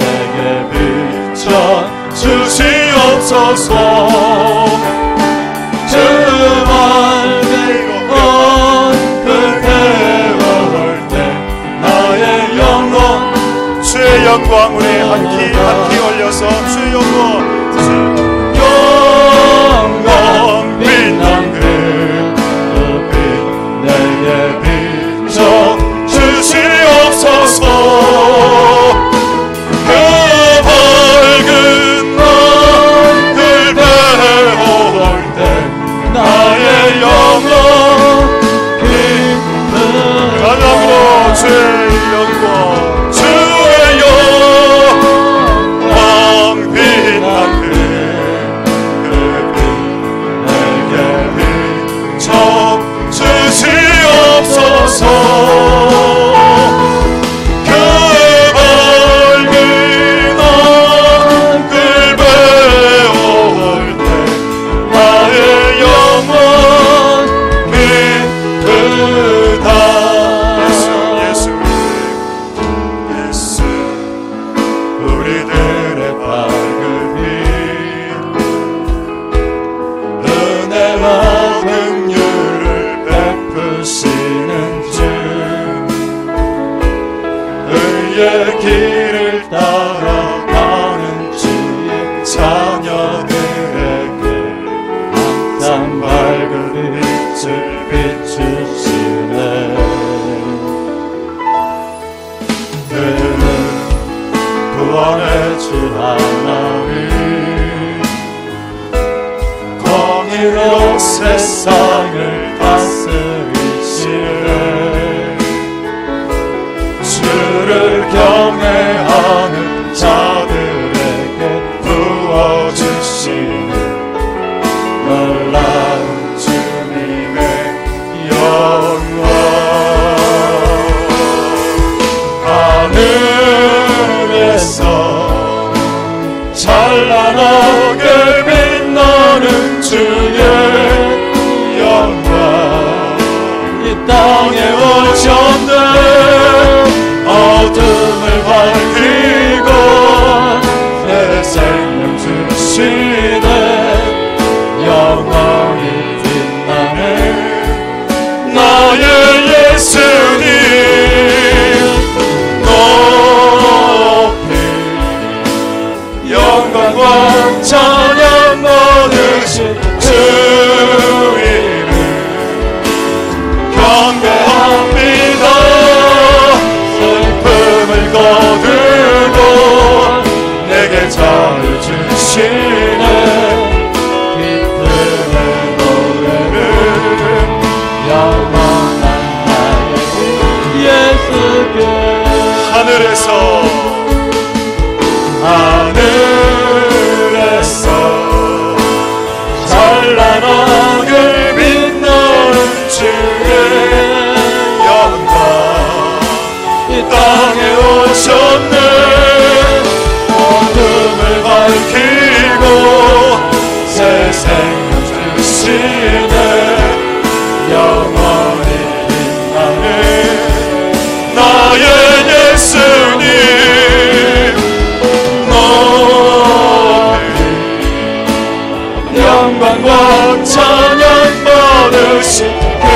내게 비춰 주시옵소서. 주 밝은 얼굴 배워올 때 나의 영혼 주의 영광 우리 한키 올려서 주의 영광 빛난 그 빛 내게 비춰 주시옵소서. 그 밝은 얼굴 배워올 때 나의 영혼 기쁘다. 가장으로 주의 영광 주의 영광 빛난 그 빛 내게 비춰 주시옵소서. 그 밝은 얼굴 배워올 때 나의 영혼 기쁘다. 예수 우리들의 밝은 빛 은혜와 긍휼을 베푸시는 주 의의 길을 따라가는 주의 자녀들에게 항상 밝은 빛을 비추시네. 그는 구원의 주 하나님 공의로 세상을 다스리시네. 주를 경외하는 자들에게 부어주시는 놀라운 주님의 영광. 하늘에서 찬란하게 빛나는 주의 영광 이 땅에 오셨네. 어둠을 밝히고 내 생명 주시네. 영원히 빛나는 나의 예수님 높이 영광과 찬양 얻으신 주 이름 경배합니다. 슬픔을 거두고 내게 자유 주시네. 기쁨의 노래를 영원한 나의 예수께 하늘에서 영광과 찬양 받으신 그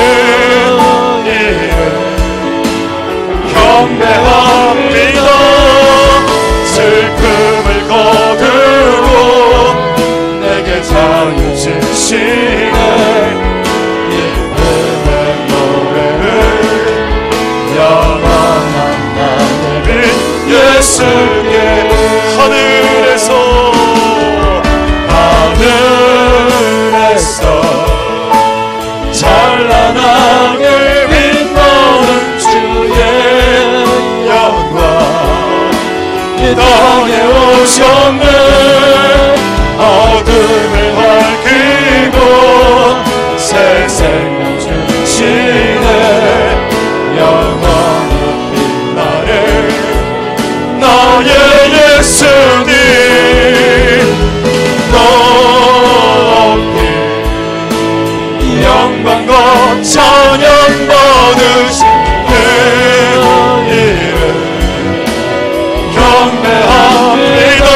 이름 경배합니다. 슬픔을 거두고 내게 자유 주시네. 기쁨의 노래를 영원한 나를 예수께 하늘에서 찬란하게 빛나는 주의 영광 이 땅에 오셨네. 어둠을 밝히고 새 생명 주시네. 영원히 빛나는 나의 예수님 높이 영광과 찬양 받으신 그 이름 경배합니다.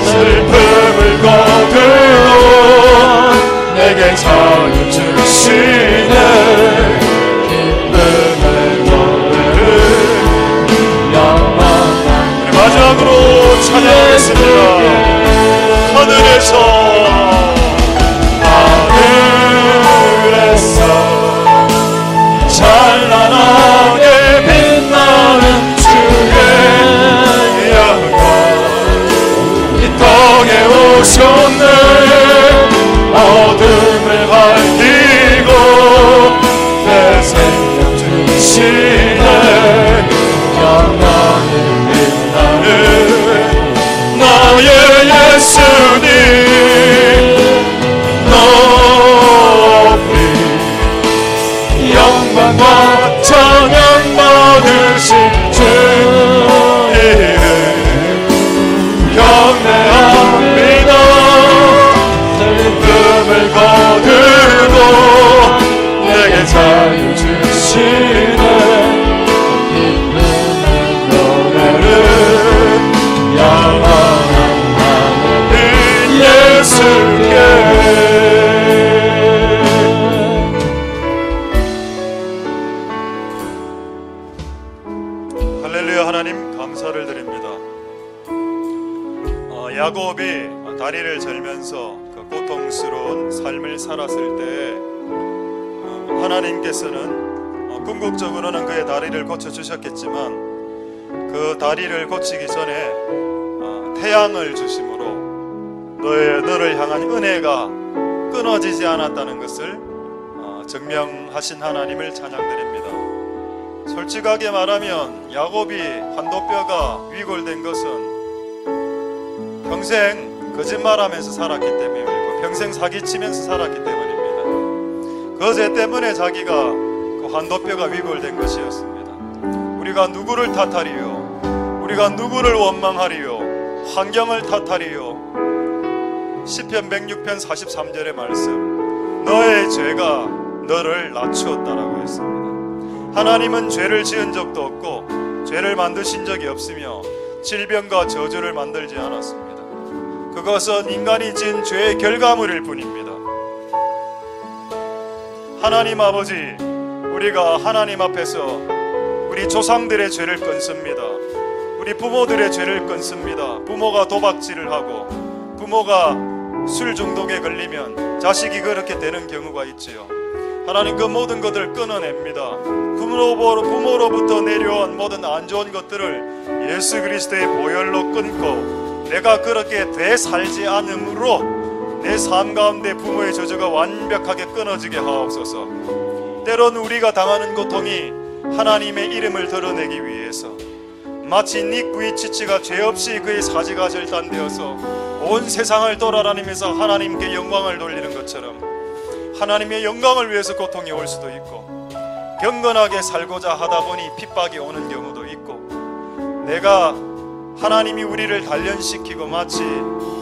슬픔을 거두고 내게 자유 주시네. 기쁨의 노래를 영원한 마지막으로 찬양하겠습니다. 하늘에서 찬란하게 빛나는 주의 영광 이 땅에 오셨네. 어둠을 밝히고 내 생명 주시네. 영광을 빛나는 나의 예수님 높이 영광과 찬양 받으신 주 이름 경배합니다. 슬픔을 거두고 내게 자유 주시네. 기쁨의 노래를 영원한 나는 예수께 하나님 감사를 드립니다. 야곱이 다리를 절면서 그 고통스러운 삶을 살았을 때 하나님께서는 궁극적으로는 그의 다리를 고쳐주셨겠지만 그 다리를 고치기 전에 태양을 주심으로 너를 향한 은혜가 끊어지지 않았다는 것을 증명하신 하나님을 찬양드립니다. 솔직하게 말하면 야곱이 환도뼈가 위골된 것은 평생 거짓말하면서 살았기 때문이고 평생 사기치면서 살았기 때문입니다. 그 죄 때문에 자기가 그 환도뼈가 위골된 것이었습니다. 우리가 누구를 탓하리요? 우리가 누구를 원망하리요? 환경을 탓하리요? 시편 106편 43절의 말씀, 너의 죄가 너를 낮추었다라고 했습니다. 하나님은 죄를 지은 적도 없고 죄를 만드신 적이 없으며 질병과 저주를 만들지 않았습니다. 그것은 인간이 지은 죄의 결과물일 뿐입니다. 하나님 아버지, 우리가 하나님 앞에서 우리 조상들의 죄를 끊습니다. 우리 부모들의 죄를 끊습니다. 부모가 도박질을 하고 부모가 술 중독에 걸리면 자식이 그렇게 되는 경우가 있지요. 하나님 그 모든 것들을 끊어냅니다. 부모로부터 내려온 모든 안 좋은 것들을 예수 그리스도의 보혈로 끊고 내가 그렇게 되살지 않으므로 내 삶 가운데 부모의 저주가 완벽하게 끊어지게 하옵소서. 때론 우리가 당하는 고통이 하나님의 이름을 드러내기 위해서 마치 닉 부이치치가 죄 없이 그의 사지가 절단되어서 온 세상을 돌아다니면서 하나님께 영광을 돌리는 것처럼 하나님의 영광을 위해서 고통이 올 수도 있고 경건하게 살고자 하다 보니 핍박이 오는 경우도 있고 내가 하나님이 우리를 단련시키고 마치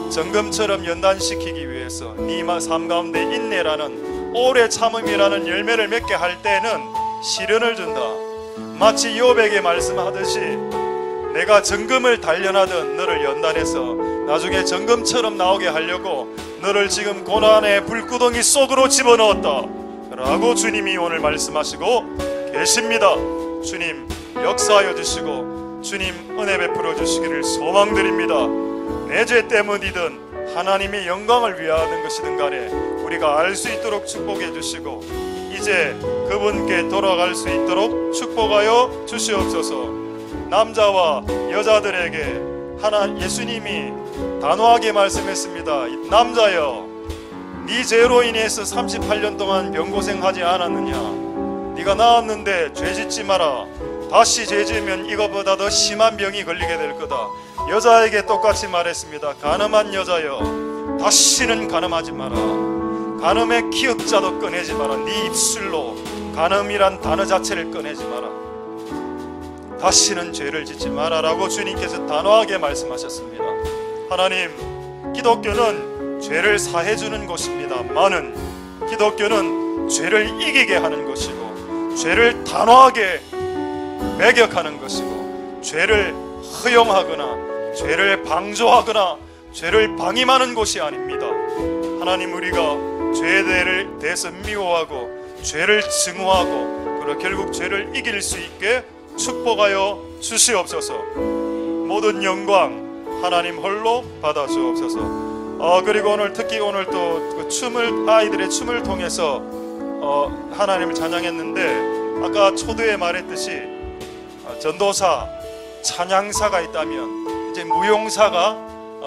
정금처럼 연단시키기 위해서 네 삶 가운데 인내라는 오래 참음이라는 열매를 맺게 할 때는 시련을 준다. 마치 욥에게 말씀하듯이 내가 정금을 단련하던 너를 연단해서 나중에 정금처럼 나오게 하려고 너를 지금 고난의 불구덩이 속으로 집어넣었다 라고 주님이 오늘 말씀하시고 계십니다. 주님 역사하여 주시고 주님 은혜 베풀어 주시기를 소망드립니다. 내 죄 때문이든 하나님의 영광을 위하는 것이든 간에 우리가 알 수 있도록 축복해 주시고 이제 그분께 돌아갈 수 있도록 축복하여 주시옵소서. 남자와 여자들에게 예수님이 단호하게 말씀했습니다. 남자여, 네 죄로 인해서 38년 동안 병고생하지 않았느냐? 네가 나았는데 죄짓지 마라. 다시 죄지으면 이거보다 더 심한 병이 걸리게 될 거다. 여자에게 똑같이 말했습니다. 가늠한 여자여, 다시는 가늠하지 마라. 간음의 기억자도 꺼내지 마라. 네 입술로 간음이란 단어 자체를 꺼내지 마라. 다시는 죄를 짓지 마라 라고 주님께서 단호하게 말씀하셨습니다. 하나님, 기독교는 죄를 사해주는 것입니다만은 기독교는 죄를 이기게 하는 것이고 죄를 단호하게 매격하는 것이고 죄를 허용하거나 죄를 방조하거나 죄를 방임하는 것이 아닙니다. 하나님, 우리가 죄에 대해서 미워하고 죄를 증오하고 그리고 결국 죄를 이길 수 있게 축복하여 주시옵소서. 모든 영광 하나님 홀로 받아 주옵소서. 그리고 오늘 특히 오늘 또 그 아이들의 춤을 통해서 하나님을 찬양했는데 아까 초두에 말했듯이 전도사, 찬양사가 있다면 이제 무용사가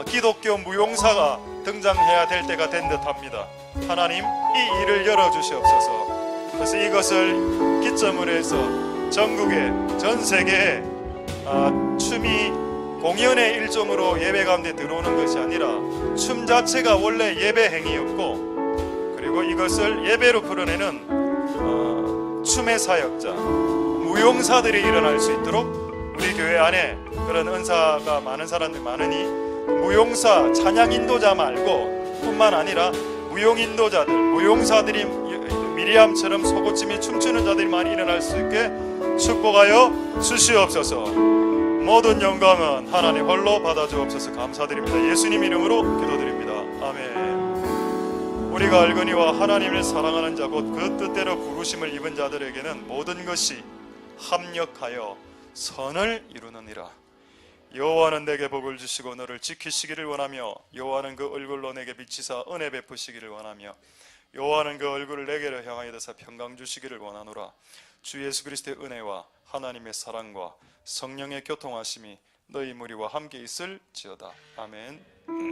기독교 무용사가 등장해야 될 때가 된 듯합니다. 하나님, 이 일을 열어주시옵소서. 그래서 이것을 기점으로 해서 전국에 전 세계에 춤이 공연의 일종으로 예배 가운데 들어오는 것이 아니라 춤 자체가 원래 예배 행위였고 그리고 이것을 예배로 풀어내는 춤의 사역자, 무용사들이 일어날 수 있도록 우리 교회 안에 그런 은사가 많은 사람들이 많으니 무용사, 찬양 인도자 말고 뿐만 아니라 무용 인도자들, 무용사들이 미리암처럼 속옷짐이 춤추는 자들이 많이 일어날 수 있게 축복하여 주시옵소서. 모든 영광은 하나님 홀로 받아주옵소서. 감사드립니다. 예수님 이름으로 기도드립니다. 아멘. 우리가 알거니와 하나님을 사랑하는 자 곧 그 뜻대로 부르심을 입은 자들에게는 모든 것이 합력하여 선을 이루느니라. 여호와는 내게 복을 주시고 너를 지키시기를 원하며 여호와는 그 얼굴로 내게 비치사 은혜 베푸시기를 원하며 여호와는 그 얼굴을 내게로 향하여 드사 평강 주시기를 원하노라. 주 예수 그리스도의 은혜와 하나님의 사랑과 성령의 교통하심이 너희 무리와 함께 있을지어다. 아멘.